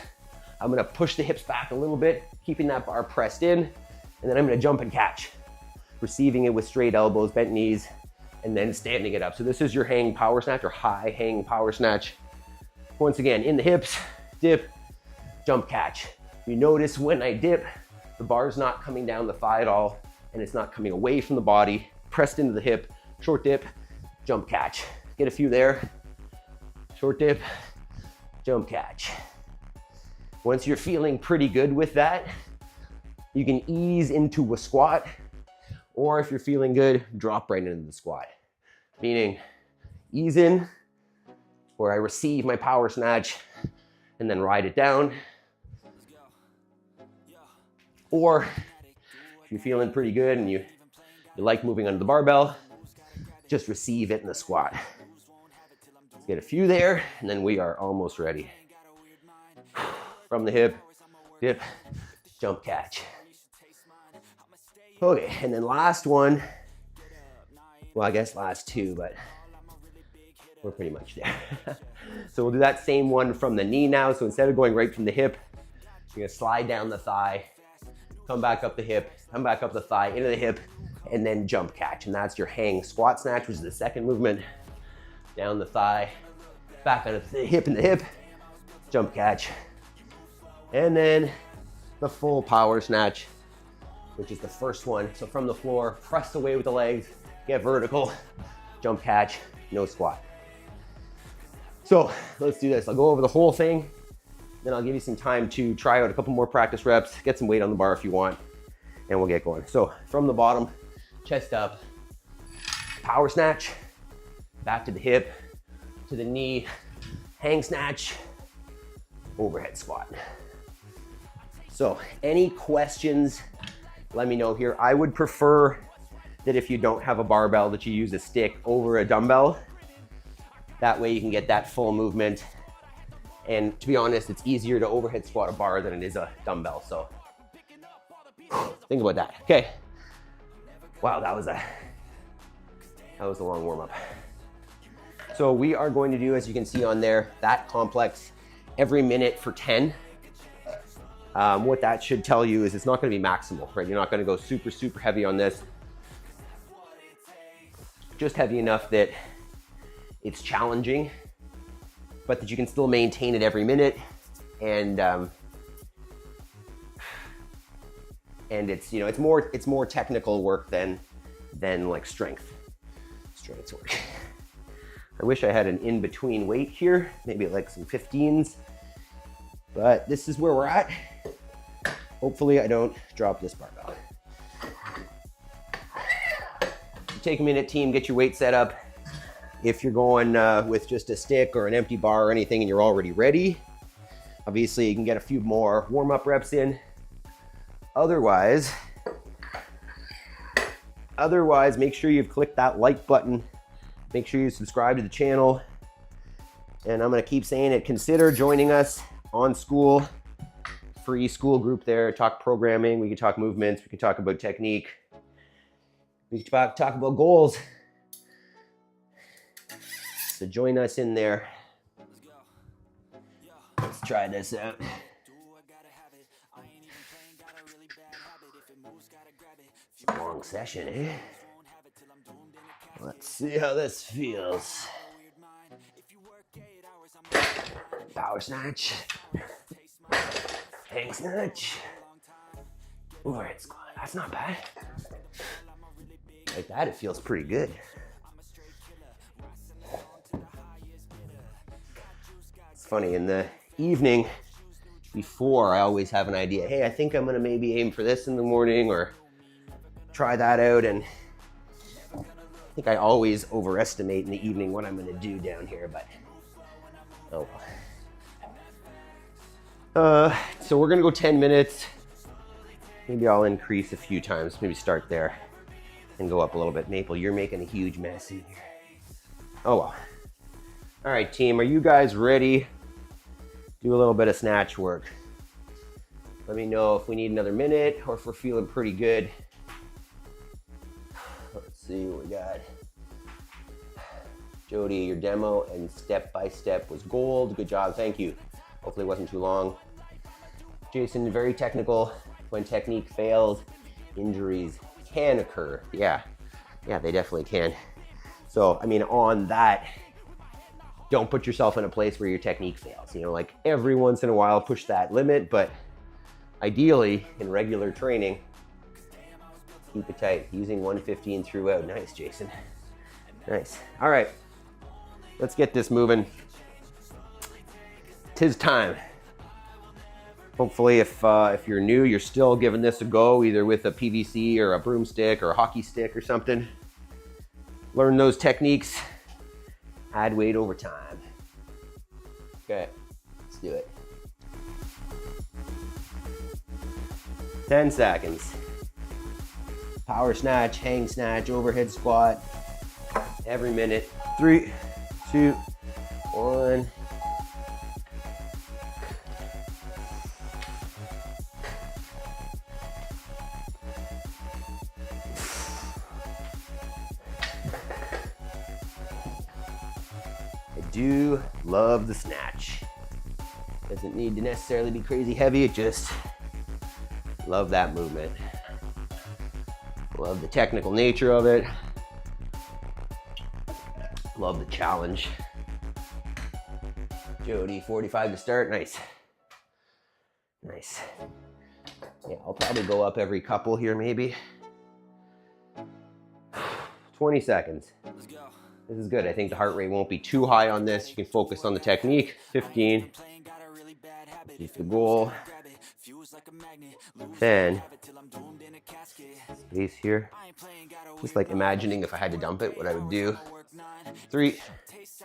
I'm gonna push the hips back a little bit, keeping that bar pressed in, and then I'm gonna jump and catch, receiving it with straight elbows, bent knees, and then standing it up. So this is your hang power snatch or high hang power snatch. Once again, in the hips, dip, jump, catch. You notice when I dip, the bar's not coming down the thigh at all, and it's not coming away from the body, pressed into the hip, short dip, jump, catch. Get a few there, short dip, jump, catch. Once you're feeling pretty good with that, you can ease into a squat, or if you're feeling good, drop right into the squat. Meaning, ease in, where I receive my power snatch, and then ride it down. Or if you're feeling pretty good and you like moving under the barbell, just receive it in the squat. Let's get a few there, and then we are almost ready. From the hip, dip, jump, catch. Okay, and then last one. Well, I guess last two, but we're pretty much there. So we'll do that same one from the knee now. So instead of going right from the hip, you're gonna slide down the thigh, come back up the hip, come back up the thigh, into the hip, and then jump catch. And that's your hang squat snatch, which is the second movement. Down the thigh, back onto the hip, jump catch. And then the full power snatch, which is the first one. So from the floor, press away with the legs, get vertical, jump catch, no squat. So let's do this. I'll go over the whole thing, then I'll give you some time to try out a couple more practice reps, get some weight on the bar if you want, and we'll get going. So from the bottom, chest up, power snatch, back to the hip, to the knee, hang snatch, overhead squat. So any questions, let me know here. I would prefer that if you don't have a barbell that you use a stick over a dumbbell. That way you can get that full movement. And to be honest, it's easier to overhead squat a bar than it is a dumbbell. So think about that. Okay. Wow, that was a long warm up. So we are going to do, as you can see on there, that complex every minute for 10. What that should tell you is it's not going to be maximal, right? You're not going to go super, super heavy on this. Just heavy enough that it's challenging, but that you can still maintain it every minute. And it's, you know, it's more technical work than like strength work. I wish I had an in-between weight here, maybe like some 15s, but this is where we're at. Hopefully I don't drop this barbell. Take a minute, team, get your weight set up. If you're going with just a stick or an empty bar or anything and you're already ready, obviously you can get a few more warm-up reps in. Otherwise, make sure you've clicked that like button. Make sure you subscribe to the channel. And I'm gonna keep saying it, consider joining us on School. Free school group there, talk programming, we can talk movements, we can talk about technique. We can talk about goals. So join us in there. Let's try this out. Long session, eh? Let's see how this feels. Power snatch. Hang snatch. Overhead squat. That's not bad. Like that, it feels pretty good. It's funny, in the evening before, I always have an idea. Hey, I think I'm gonna maybe aim for this in the morning or try that out. And I think I always overestimate in the evening what I'm gonna do down here, but oh. So we're gonna go 10 minutes. Maybe I'll increase a few times, maybe start there and go up a little bit. Maple, you're making a huge mess in here. Oh well. All right, team, are you guys ready? Do a little bit of snatch work. Let me know if we need another minute or if we're feeling pretty good. Let's see what we got. Jody, your demo and step-by-step was gold. Good job, thank you. Hopefully it wasn't too long. Jason, very technical. When technique fails, injuries can occur. Yeah, they definitely can. So, I mean, on that, don't put yourself in a place where your technique fails. You know, like every once in a while, push that limit, but ideally, in regular training, keep it tight. Using 115 throughout. Nice, Jason. Nice. All right, let's get this moving. 'Tis time. Hopefully, if you're new, you're still giving this a go, either with a PVC or a broomstick or a hockey stick or something. Learn those techniques. Add weight over time. Okay, let's do it. 10 seconds. Power snatch, hang snatch, overhead squat. Every minute. 3, 2, 1. Do love the snatch. Doesn't need to necessarily be crazy heavy, it just love that movement. Love the technical nature of it. Love the challenge. Jody, 45 to start, nice. Nice. Yeah, I'll probably go up every couple here maybe. 20 seconds. This is good. I think the heart rate won't be too high on this. You can focus on the technique. 15. Keep the goal. 10. Space here. Just like imagining if I had to dump it, what I would do. 3,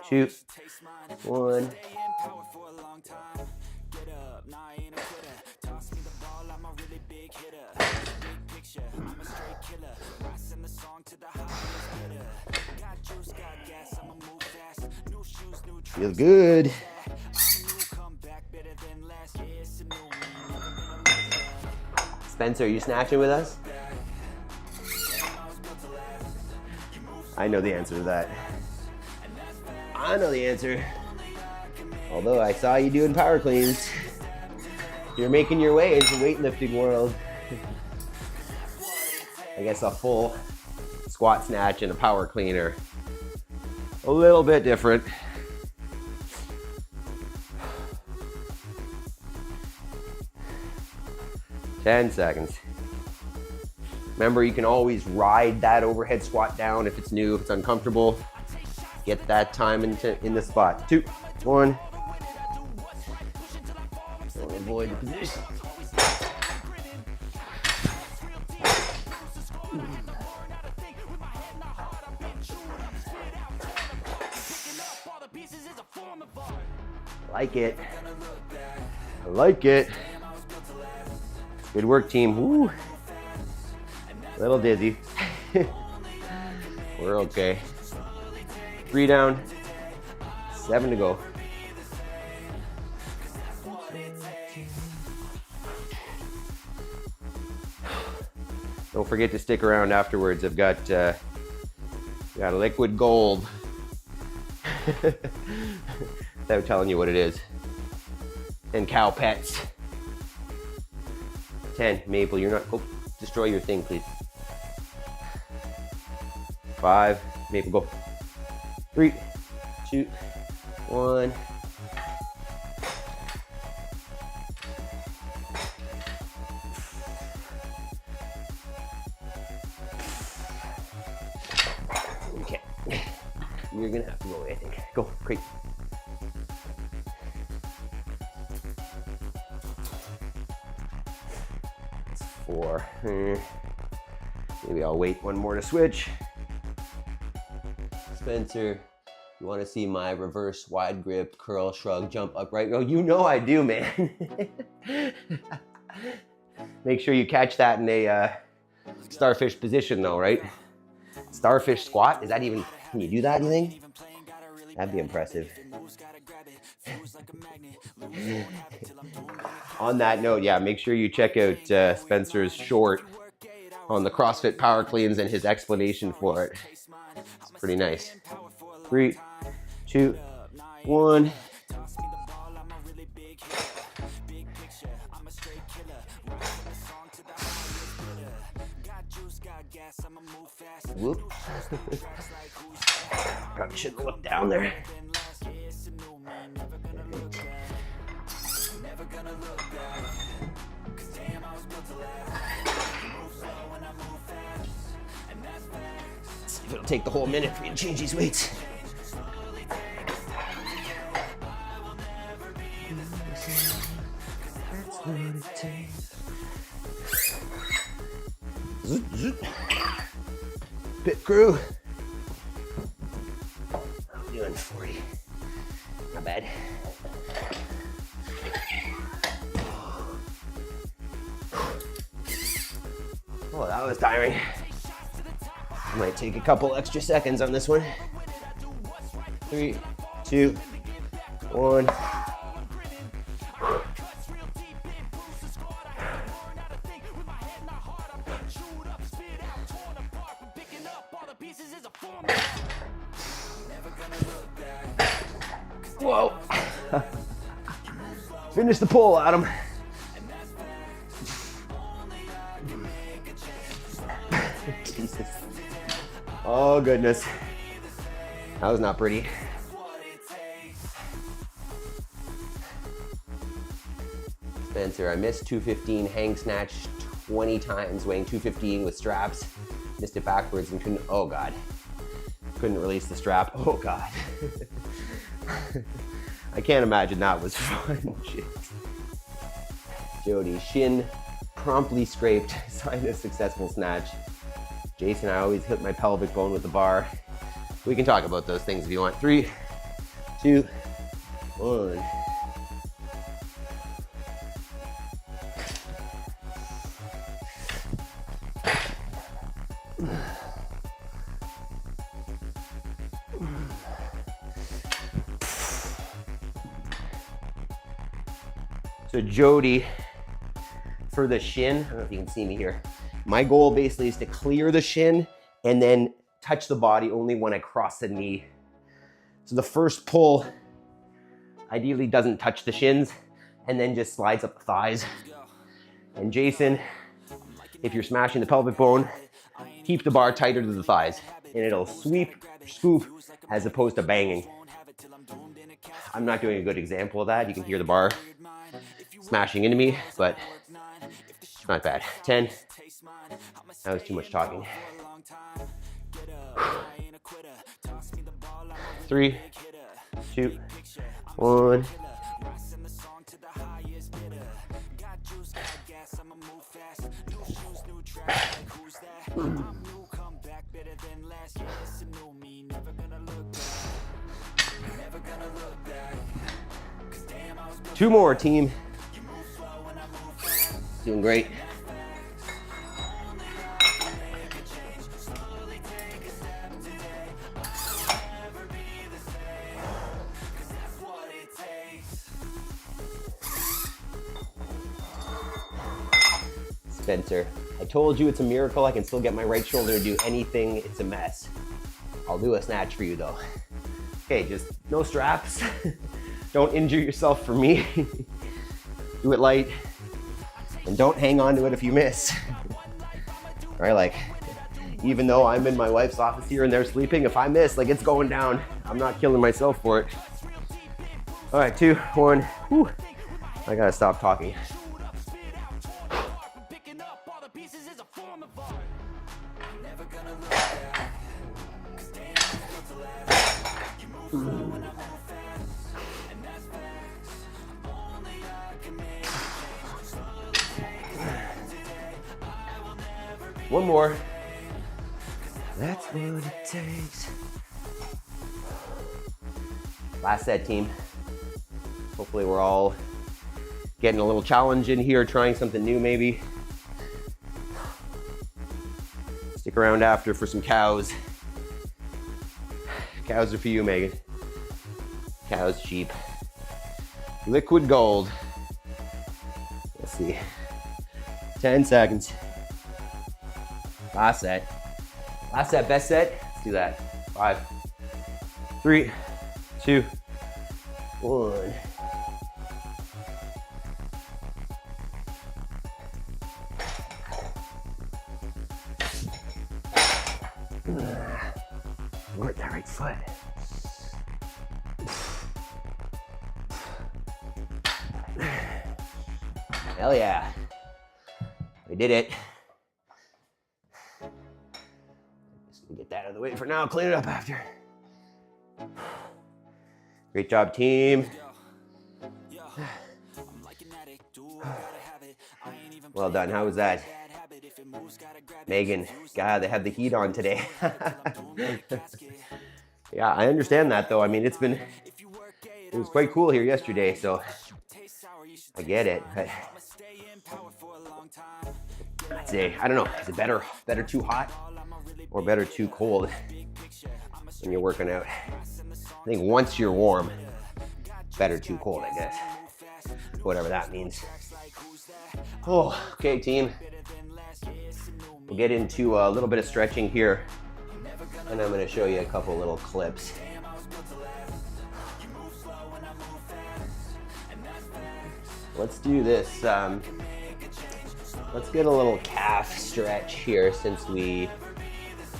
2, 1. Feels good. Spencer, are you snatching with us? I know the answer to that. I know the answer. Although I saw you doing power cleans. You're making your way into weightlifting world. I guess a full squat snatch and a power clean are a little bit different. Ten seconds. Remember, you can always ride that overhead squat down if it's new, if it's uncomfortable. Get that time in the spot. 2, 1. Don't avoid the position. Like it. I like it. Good work, team. Woo. A little dizzy. We're okay. 3 down, 7 to go. Don't forget to stick around afterwards. I've got liquid gold. Without telling you what it is. And cow pets. 10, Maple, you're not, destroy your thing, please. 5, Maple, go. 3, 2, 1. Okay. You're gonna have to go away, I think. Go, great. 4. Maybe I'll wait one more to switch. Spencer, you want to see my reverse wide grip, curl, shrug, jump upright? Oh, you know I do, man. Make sure you catch that in a starfish position though, right? Starfish squat, is that even, can you do that, you think? That'd be impressive. On that note, yeah, make sure you check out Spencer's short on the CrossFit power cleans and his explanation for it. It's pretty nice. 3, 2, 1. Whoop. Probably shouldn't look down there. Let's see if it'll take the whole minute for me to change these weights. Pit crew. I'm doing 40. Not bad. Oh, that was tiring. I might take a couple extra seconds on this one. 3, 2, 1. Whoa. Finish the pull, Adam. Jesus. Oh, goodness. That was not pretty. Spencer, I missed 215 hang snatch 20 times, weighing 215 with straps. Missed it backwards and couldn't, oh God. Couldn't release the strap. Oh God. I can't imagine that was fun. Shit. Jody, shin promptly scraped, sign of successful snatch. Jason, I always hit my pelvic bone with the bar. We can talk about those things if you want. 3, 2, 1. So Jody, for the shin, I don't know if you can see me here. My goal basically is to clear the shin and then touch the body only when I cross the knee. So the first pull ideally doesn't touch the shins and then just slides up the thighs. And Jason, if you're smashing the pelvic bone, keep the bar tighter to the thighs and it'll sweep, scoop, as opposed to banging. I'm not doing a good example of that. You can hear the bar smashing into me, but it's not bad. 10. That was too much talking. 3, 2, 1. Two more, team. Doing great. Spencer, I told you it's a miracle I can still get my right shoulder to do anything. It's a mess. I'll do a snatch for you though. Okay, just no straps. Don't injure yourself for me. Do it light. And don't hang on to it if you miss. Right, like, Even though I'm in my wife's office here and they're sleeping, if I miss, like it's going down. I'm not killing myself for it. All right, 2, 1. Whew. I gotta stop talking. One more. That's what it takes. Last set, team. Hopefully we're all getting a little challenge in here, trying something new maybe. Stick around after for some cows. Cows are for you, Megan. Cows cheap. Liquid gold. Let's see. 10 seconds. Last set. Last set, best set. Let's do that. 5, 3, 2, 1. Work that right foot. Hell yeah. I did it. Just gonna get that out of the way for now, clean it up after. Great job, team. Well done, how was that? Megan, God, they have the heat on today. Yeah, I understand that though. I mean, it was quite cool here yesterday, so I get it. I'd say, I don't know, is it better too hot or better too cold when you're working out? I think once you're warm, better too cold, I guess. Whatever that means. Oh, okay, team. We'll get into a little bit of stretching here, and I'm going to show you a couple little clips. Let's do this. Let's get a little calf stretch here since we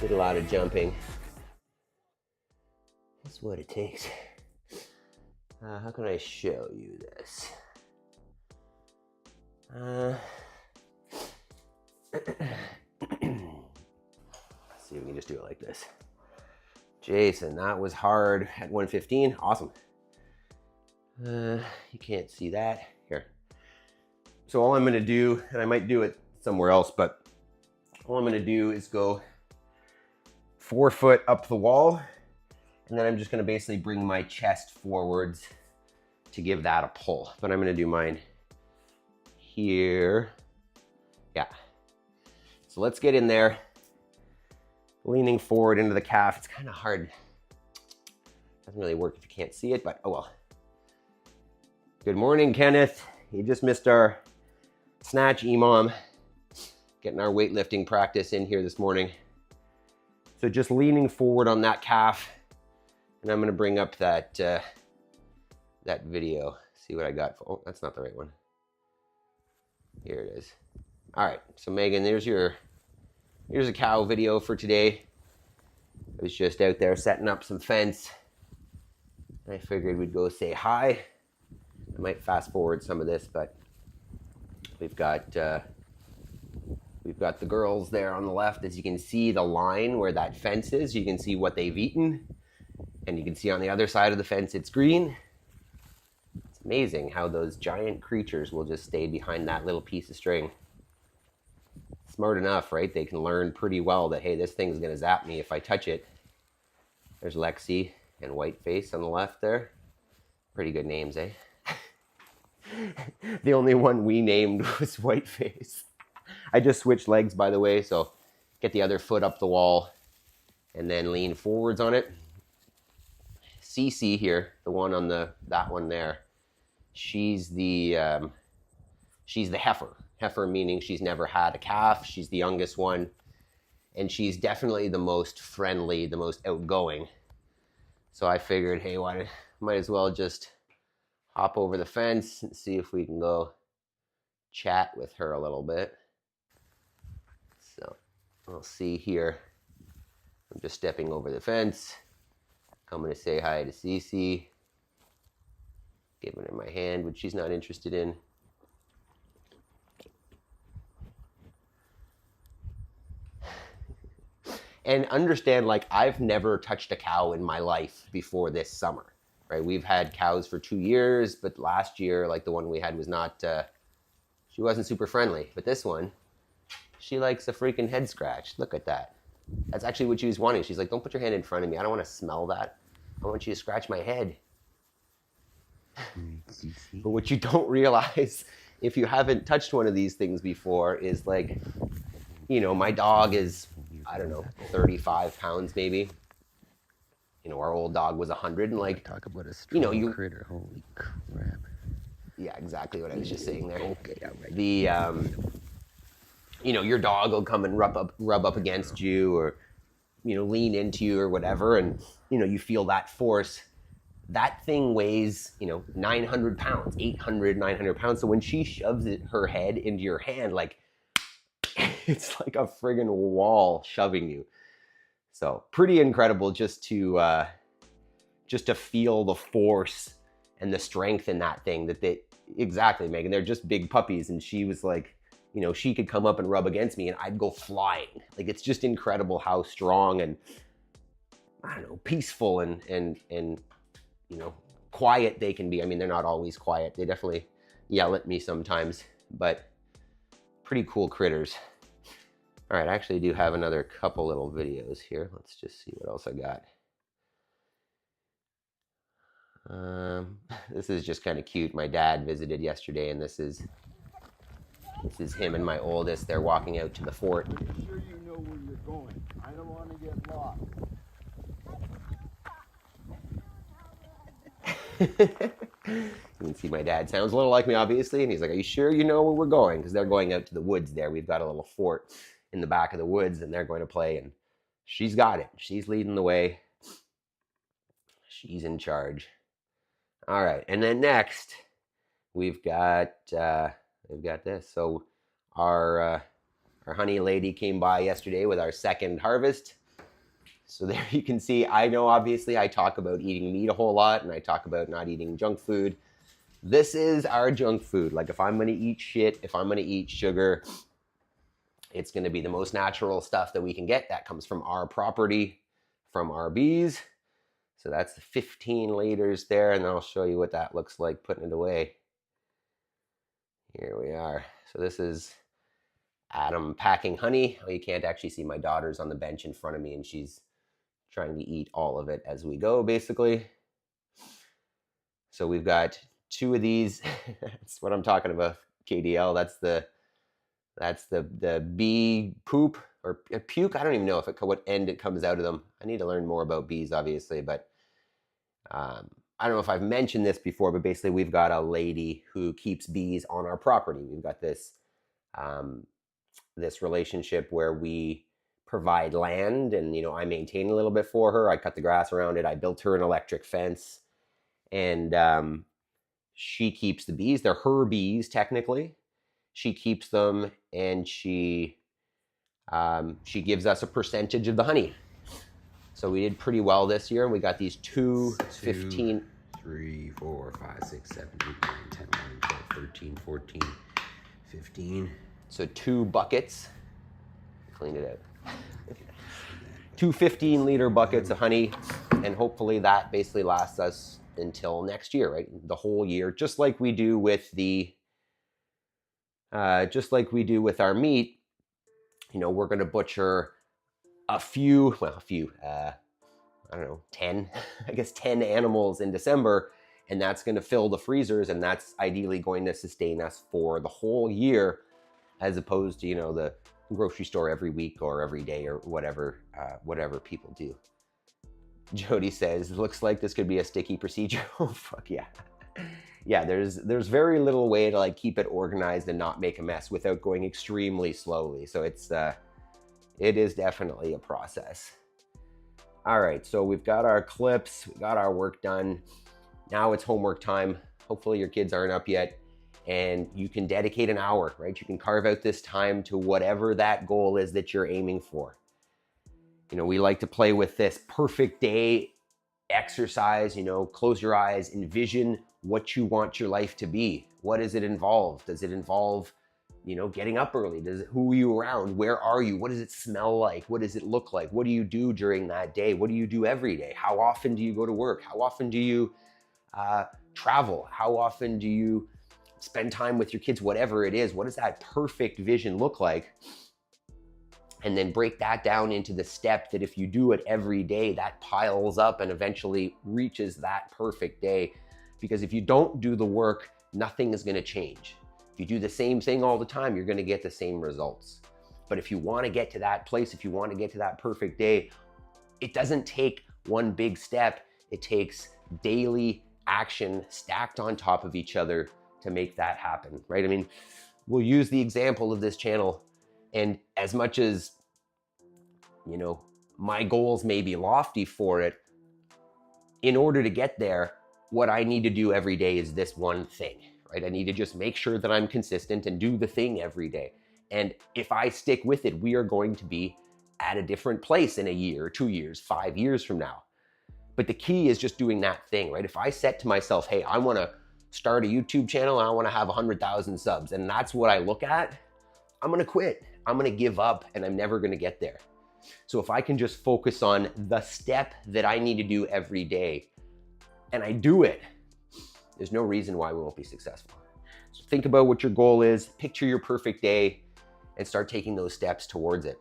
did a lot of jumping. That's what it takes. How can I show you this? Let's see if we can just do it like this. Jason, that was hard at 115. Awesome. You can't see that. Here. So all I'm going to do, and I might do it somewhere else, but all I'm going to do is go 4 foot up the wall, and then I'm just going to basically bring my chest forwards to give that a pull. But I'm going to do mine here. Yeah. So let's get in there, leaning forward into the calf. It's kind of hard. Doesn't really work if you can't see it, but oh well. Good morning, Kenneth. You just missed our snatch EMOM. Getting our weightlifting practice in here this morning. So just leaning forward on that calf, and I'm going to bring up that that video. See what I got. Oh, that's not the right one. Here it is. All right, so Megan, here's a cow video for today. I was just out there setting up some fence. I figured we'd go say hi. I might fast forward some of this, but we've got the girls there on the left. As you can see, the line where that fence is, you can see what they've eaten, and you can see on the other side of the fence it's green. It's amazing how those giant creatures will just stay behind that little piece of string. Smart enough, right? They can learn pretty well that, hey, this thing's gonna zap me if I touch it. There's Lexi and Whiteface on the left there. Pretty good names, eh? The only one we named was Whiteface. I just switched legs, by the way, so get the other foot up the wall and then lean forwards on it. Cece here, the one on that one there, she's the heifer. Heifer meaning she's never had a calf. She's the youngest one, and she's definitely the most friendly, the most outgoing. So I figured, hey, might as well just hop over the fence and see if we can go chat with her a little bit. So we'll see here. I'm just stepping over the fence, coming to say hi to Cece, giving her my hand, which she's not interested in. And understand, like, I've never touched a cow in my life before this summer, right? We've had cows for 2 years, but last year, like the one we had was not, she wasn't super friendly. But this one, she likes a freaking head scratch. Look at that. That's actually what she was wanting. She's like, don't put your hand in front of me. I don't want to smell that. I want you to scratch my head. But what you don't realize, if you haven't touched one of these things before, is like, you know, my dog is, I don't know, 35 pounds maybe. You know, our old dog was 100, and like, talk about a strong, you know, you critter. Holy crap. Yeah, exactly what I was just saying there. Okay, all right. The you know, your dog will come and rub up against you, or, you know, lean into you or whatever, and, you know, you feel that force. That thing weighs, you know, 900 pounds, 800, 900 pounds. So when she shoves her head into your hand, like, it's like a friggin' wall shoving you. So pretty incredible just to feel the force and the strength in that thing that they, exactly, Megan, they're just big puppies. And she was like, you know, she could come up and rub against me and I'd go flying. Like, it's just incredible how strong and, I don't know, peaceful and you know, quiet they can be. I mean, they're not always quiet. They definitely yell at me sometimes, but pretty cool critters. All right, I actually do have another couple little videos here. Let's just see what else I got. This is just kind of cute. My dad visited yesterday, and this is him and my oldest. They're walking out to the fort. Make sure you know where you're going. I don't want to get lost. You can see my dad sounds a little like me, obviously, and he's like, are you sure you know where we're going? Because they're going out to the woods there. We've got a little fort in the back of the woods, and they're going to play, and she's got it. She's leading the way. She's in charge. All right, and then next, we've got this. So our honey lady came by yesterday with our second harvest. So there you can see, I know obviously I talk about eating meat a whole lot, and I talk about not eating junk food. This is our junk food. Like, if I'm gonna eat shit, if I'm gonna eat sugar, it's gonna be the most natural stuff that we can get. That comes from our property, from our bees. So that's 15 liters there, and I'll show you what that looks like putting it away. Here we are. So this is Adam packing honey. Oh, you can't actually see, my daughter's on the bench in front of me, and she's trying to eat all of it as we go, basically. So we've got 2 of these. That's what I'm talking about, KDL. That's the bee poop or puke. I don't even know what end it comes out of them. I need to learn more about bees, obviously, but I don't know if I've mentioned this before, but basically we've got a lady who keeps bees on our property. We've got this this relationship where we provide land, and, you know, I maintain a little bit for her. I cut the grass around it. I built her an electric fence, and she keeps the bees. They're her bees, technically. She keeps them, and she gives us a percentage of the honey. So we did pretty well this year, and we got these 15... 3, 4, 5, 6, 7, 8, 9, 10, 11, 12, 13, 14, 15. So 2 buckets. Clean it out. 2 15-liter buckets of honey, and hopefully that basically lasts us until next year, right? The whole year, just like we do with our meat. You know, we're going to butcher a few, I don't know, 10, I guess 10 animals in December, and that's going to fill the freezers, and that's ideally going to sustain us for the whole year, as opposed to, you know, the grocery store every week or every day or whatever people do. Jody says, looks like this could be a sticky procedure. Oh, fuck yeah. Yeah, there's very little way to, like, keep it organized and not make a mess without going extremely slowly. So it is definitely a process. All right, so we've got our clips, we got our work done. Now it's homework time. Hopefully your kids aren't up yet, and you can dedicate an hour, right? You can carve out this time to whatever that goal is that you're aiming for. You know, we like to play with this perfect day exercise. You know, close your eyes, envision what you want your life to be. What does it involve? Does it involve, you know, getting up early? Who are you around? Where are you? What does it smell like? What does it look like? What do you do during that day? What do you do every day? How often do you go to work? How often do you travel? How often do you spend time with your kids? Whatever it is, what does that perfect vision look like? And then break that down into the step that if you do it every day, that piles up and eventually reaches that perfect day. Because if you don't do the work, nothing is going to change. If you do the same thing all the time, you're going to get the same results. But if you want to get to that place, if you want to get to that perfect day, it doesn't take one big step. It takes daily action stacked on top of each other to make that happen, right? I mean, we'll use the example of this channel. And as much as, you know, my goals may be lofty for it, in order to get there, what I need to do every day is this one thing, right? I need to just make sure that I'm consistent and do the thing every day. And if I stick with it, we are going to be at a different place in a year, 2 years, 5 years from now. But the key is just doing that thing, right? If I set to myself, hey, I want to start a YouTube channel and I want to have 100,000 subs, and that's what I look at, I'm going to quit. I'm going to give up and I'm never going to get there. So if I can just focus on the step that I need to do every day and I do it, there's no reason why we won't be successful. So think about what your goal is, picture your perfect day, and start taking those steps towards it.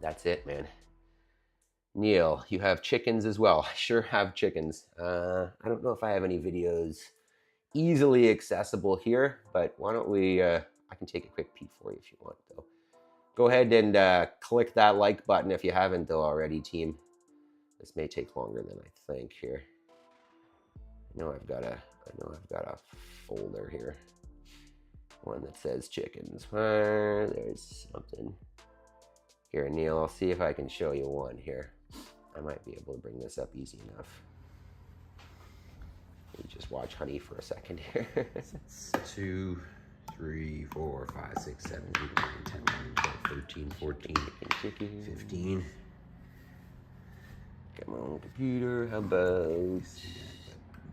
That's it, man. Neil, you have chickens as well. I sure have chickens. I don't know if I have any videos easily accessible here, but why don't we, I can take a quick peek for you if you want, though. Go ahead and click that like button if you haven't, though, already, team. This may take longer than I think here. I know I've got a folder here. One that says chickens. There's something. Here, Neil, I'll see if I can show you one here. I might be able to bring this up easy enough. Let me just watch Honey for a second here. 2, 3, 4, 5, 6, 7, 8, 9, 10, 11, 12, 13, 14, 15. Come on, computer, how about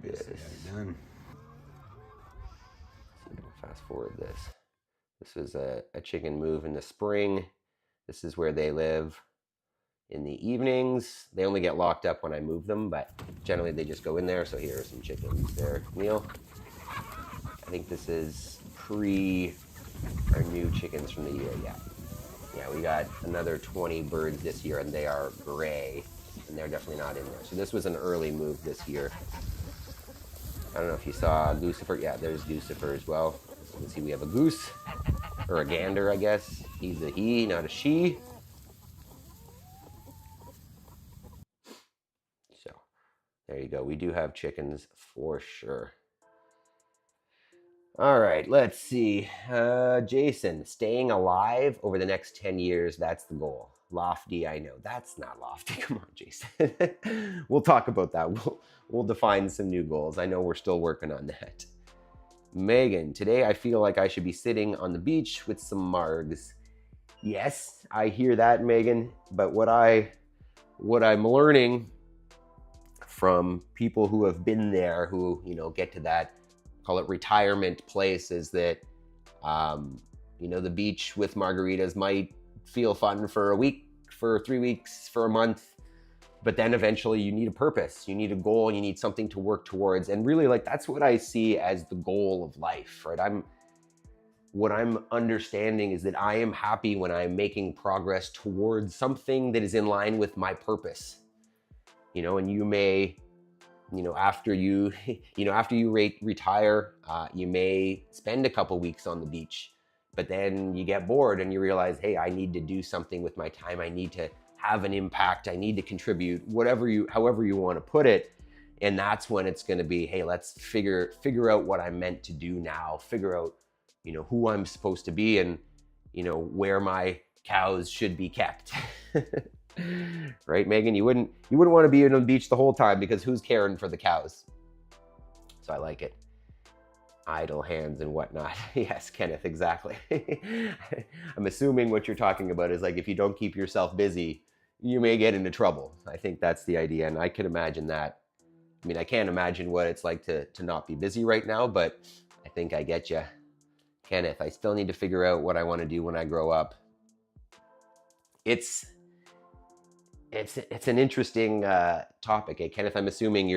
this? Done. Fast forward this. This was a chicken move in the spring. This is where they live in the evenings. They only get locked up when I move them, but generally they just go in there. So here are some chickens there. Neil, I think this is pre our new chickens from the year. Yeah, we got another 20 birds this year and they are gray and they're definitely not in there. So this was an early move this year. I don't know if you saw Lucifer. Yeah, there's Lucifer as well. You can see we have a goose, or a gander, I guess. He's a he, not a she. So, there you go. We do have chickens for sure. All right, let's see. Jason, staying alive over the next 10 years, that's the goal. Lofty, I know. That's not lofty. Come on, Jason. We'll talk about that. We'll define some new goals. I know we're still working on that. Megan, today I feel like I should be sitting on the beach with some margs. Yes, I hear that, Megan. But what I'm learning from people who have been there, who, you know, get to that, call it retirement place, is that, you know, the beach with margaritas might feel fun for a week, for 3 weeks, for a month. But then eventually you need a purpose, you need a goal, you need something to work towards. And really, like, that's what I see as the goal of life, right? What I'm understanding is that I am happy when I'm making progress towards something that is in line with my purpose. You know, and you may, you know, after you retire, you may spend a couple weeks on the beach, but then you get bored and you realize, hey, I need to do something with my time. I need to have an impact. I need to contribute, however you want to put it. And that's when it's going to be, hey, let's figure out what I'm meant to do now, figure out, you know, who I'm supposed to be and, you know, where my cows should be kept. Right, Megan? You wouldn't want to be on the beach the whole time, because who's caring for the cows? So I like it. Idle hands and whatnot. Yes, Kenneth, exactly. I'm assuming what you're talking about is, like, if you don't keep yourself busy, you may get into trouble. I think that's the idea. And I can imagine that. I mean, I can't imagine what it's like to not be busy right now, but I think I get you. Kenneth, I still need to figure out what I want to do when I grow up. It's an interesting topic. Kenneth, I'm assuming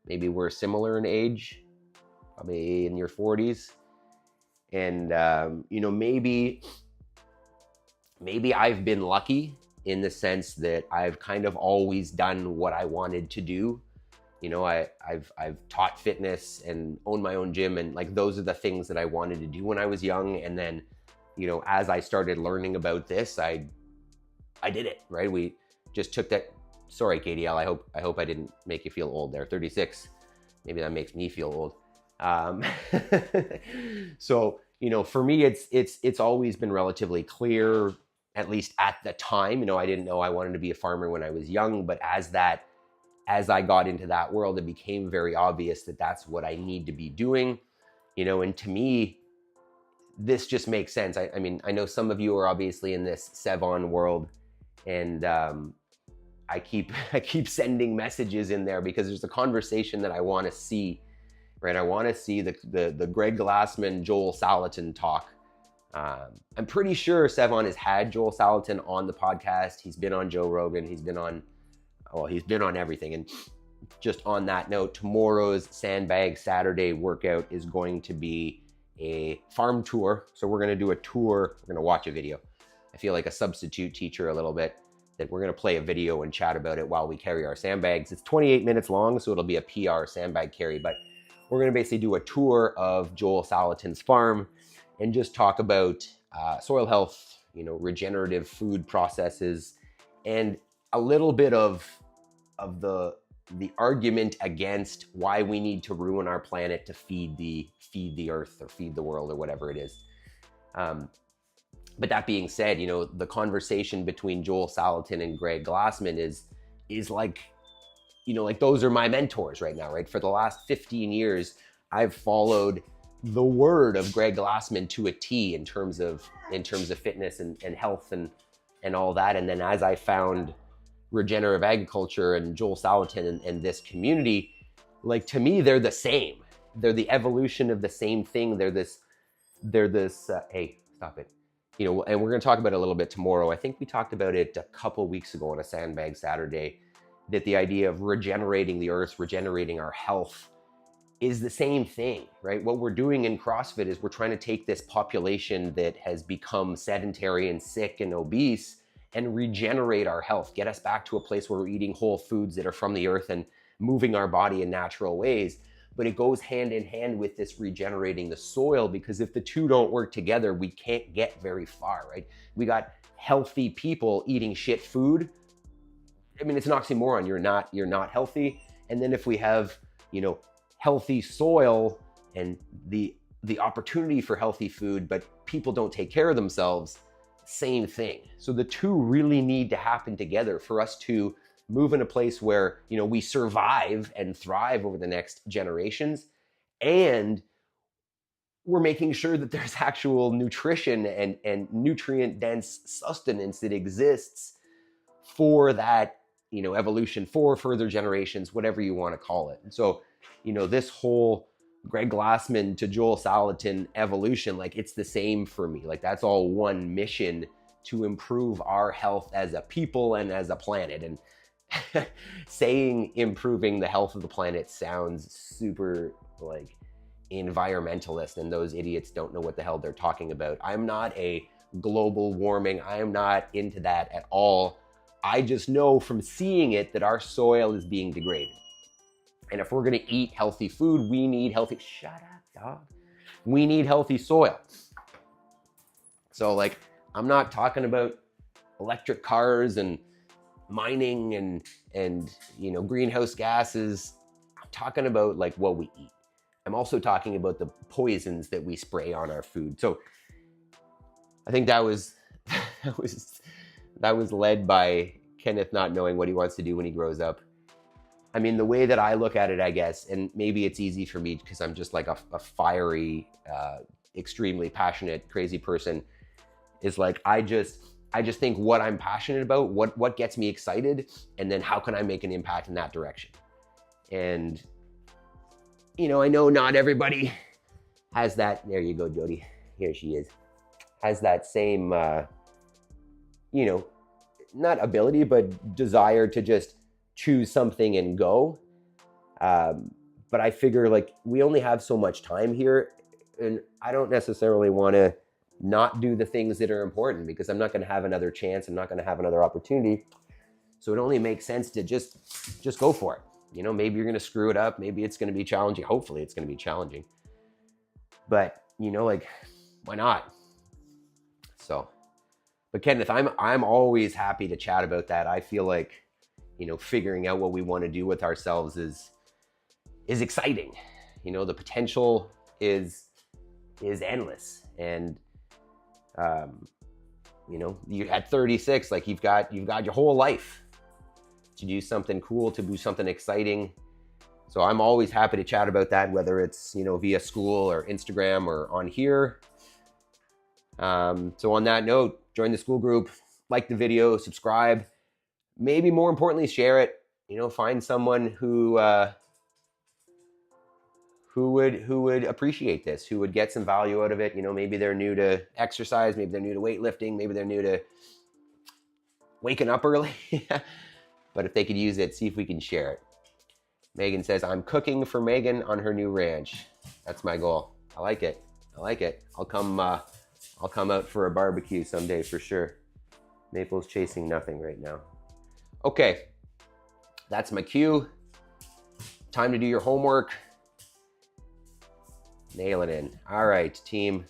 maybe we're similar in age, probably in your 40s. And, maybe I've been lucky in the sense that I've kind of always done what I wanted to do. I've taught fitness and owned my own gym, and like those are the things that I wanted to do when I was young. And then, as I started learning about this, I did it, right? We just took that. Sorry, KDL. I hope I didn't make you feel old there. 36. Maybe that makes me feel old. So, for me, it's always been relatively clear, at least at the time. I didn't know I wanted to be a farmer when I was young, but as I got into that world, it became very obvious that that's what I need to be doing, and to me, this just makes sense. I mean, I know some of you are obviously in this Sevon world, and I keep sending messages in there because there's a conversation that I want to see, right? I want to see the Greg Glassman, Joel Salatin talk. I'm pretty sure Sevon has had Joel Salatin on the podcast. He's been on Joe Rogan. He's been on everything. And just on that note, tomorrow's Sandbag Saturday workout is going to be a farm tour. So we're going to do a tour. We're going to watch a video. I feel like a substitute teacher a little bit, that we're going to play a video and chat about it while we carry our sandbags. It's 28 minutes long, so it'll be a PR sandbag carry, but we're going to basically do a tour of Joel Salatin's farm and just talk about soil health, regenerative food processes, and a little bit of the argument against why we need to ruin our planet to feed the earth or feed the world or whatever it is. But that being said, the conversation between Joel Salatin and Greg Glassman is like, like those are my mentors right now, right? For the last 15 years, I've followed the word of Greg Glassman to a T in terms of fitness and health and all that. And then as I found regenerative agriculture and Joel Salatin and this community, like to me, they're the same. They're the evolution of the same thing. They're this, hey, stop it. And we're going to talk about it a little bit tomorrow. I think we talked about it a couple weeks ago on a Sandbag Saturday, that the idea of regenerating the earth, regenerating our health is the same thing, right? What we're doing in CrossFit is we're trying to take this population that has become sedentary and sick and obese and regenerate our health, get us back to a place where we're eating whole foods that are from the earth and moving our body in natural ways. But it goes hand in hand with this regenerating the soil, because if the two don't work together, we can't get very far, right? We got healthy people eating shit food. I mean, it's an oxymoron. You're not healthy. And then if we have, healthy soil and the opportunity for healthy food, but people don't take care of themselves, same thing. So the two really need to happen together for us to move in a place where, we survive and thrive over the next generations. And we're making sure that there's actual nutrition and nutrient dense sustenance that exists for that, evolution, for further generations, whatever you want to call it. And so, this whole Greg Glassman to Joel Salatin evolution, like it's the same for me. Like that's all one mission to improve our health as a people and as a planet. And saying improving the health of the planet sounds super like environmentalist, and those idiots don't know what the hell they're talking about. I'm not a global warming. I am not into that at all. I just know from seeing it that our soil is being degraded. And if we're going to eat healthy food, we need healthy, shut up, dog. We need healthy soil. So like, I'm not talking about electric cars and mining and greenhouse gases. I'm talking about like what we eat. I'm also talking about the poisons that we spray on our food. So I think that was led by Kenneth not knowing what he wants to do when he grows up. I mean, the way that I look at it, I guess, and maybe it's easy for me because I'm just like a fiery, extremely passionate, crazy person, is like, I just think what I'm passionate about, what gets me excited, and then how can I make an impact in that direction. And, you know, I know not everybody has that. There you go, Jody. Here she is. Has that same, you know, not ability, but desire to just choose something and go. But I figure like we only have so much time here, and I don't necessarily want to not do the things that are important because I'm not going to have another chance. I'm not going to have another opportunity. So it only makes sense to just go for it. You know, maybe you're going to screw it up. Maybe it's going to be challenging. Hopefully it's going to be challenging. But, you know, like, why not? So, but Kenneth, I'm always happy to chat about that. I feel like, you know, figuring out what we want to do with ourselves is exciting. You know, the potential is endless. And, you know, you at 36, like you've got your whole life to do something cool, to do something exciting. So I'm always happy to chat about that, whether it's, you know, via school or Instagram or on here. So on that note, join the school group, like the video, subscribe, maybe more importantly, share it. You know, find someone who would appreciate this, who would get some value out of it. You know, maybe they're new to exercise, maybe they're new to weightlifting, maybe they're new to waking up early. But if they could use it, see if we can share it. Megan says, I'm cooking for Megan on her new ranch. That's my goal. I like it. I like it. I'll come out for a barbecue someday for sure. Maple's chasing nothing right now. Okay, that's my cue. Time to do your homework. Nail it in. All right, team.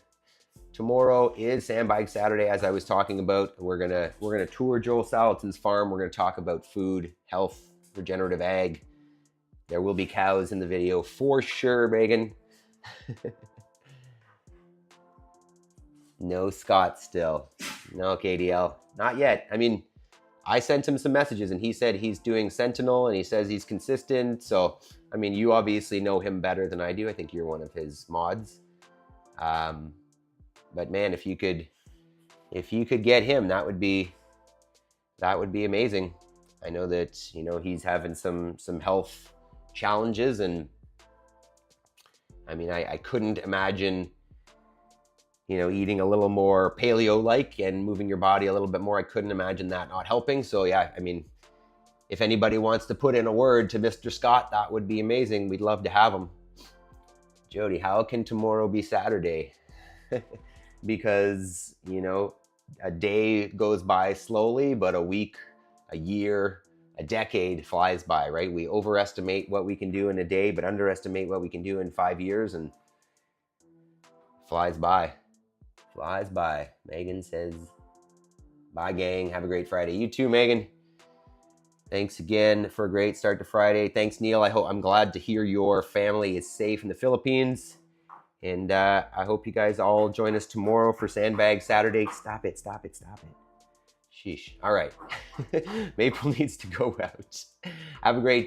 Tomorrow is Sandbag Saturday, as I was talking about. We're gonna tour Joel Salatin's farm. We're gonna talk about food, health, regenerative ag. There will be cows in the video for sure, Megan. No Scott still. No KDL. Not yet. I mean, I sent him some messages and he said he's doing Sentinel and he says he's consistent. So, I mean, you obviously know him better than I do. I think you're one of his mods. But man, if you could get him, that would be amazing. I know that, you know, he's having some health challenges, and I mean, I couldn't imagine, you know, eating a little more paleo-like and moving your body a little bit more. I couldn't imagine that not helping. So yeah, I mean, if anybody wants to put in a word to Mr. Scott, that would be amazing. We'd love to have him. Jody, how can tomorrow be Saturday? Because, you know, a day goes by slowly, but a week, a year, a decade flies by, right? We overestimate what we can do in a day, but underestimate what we can do in 5 years, and flies by. Flies by. Megan says, bye gang, have a great Friday. You too, Megan. Thanks again for a great start to Friday. Thanks, Neil. I'm glad to hear your family is safe in the Philippines. And I hope you guys all join us tomorrow for Sandbag Saturday. Stop it. Sheesh. All right. Maple needs to go out. Have a great day.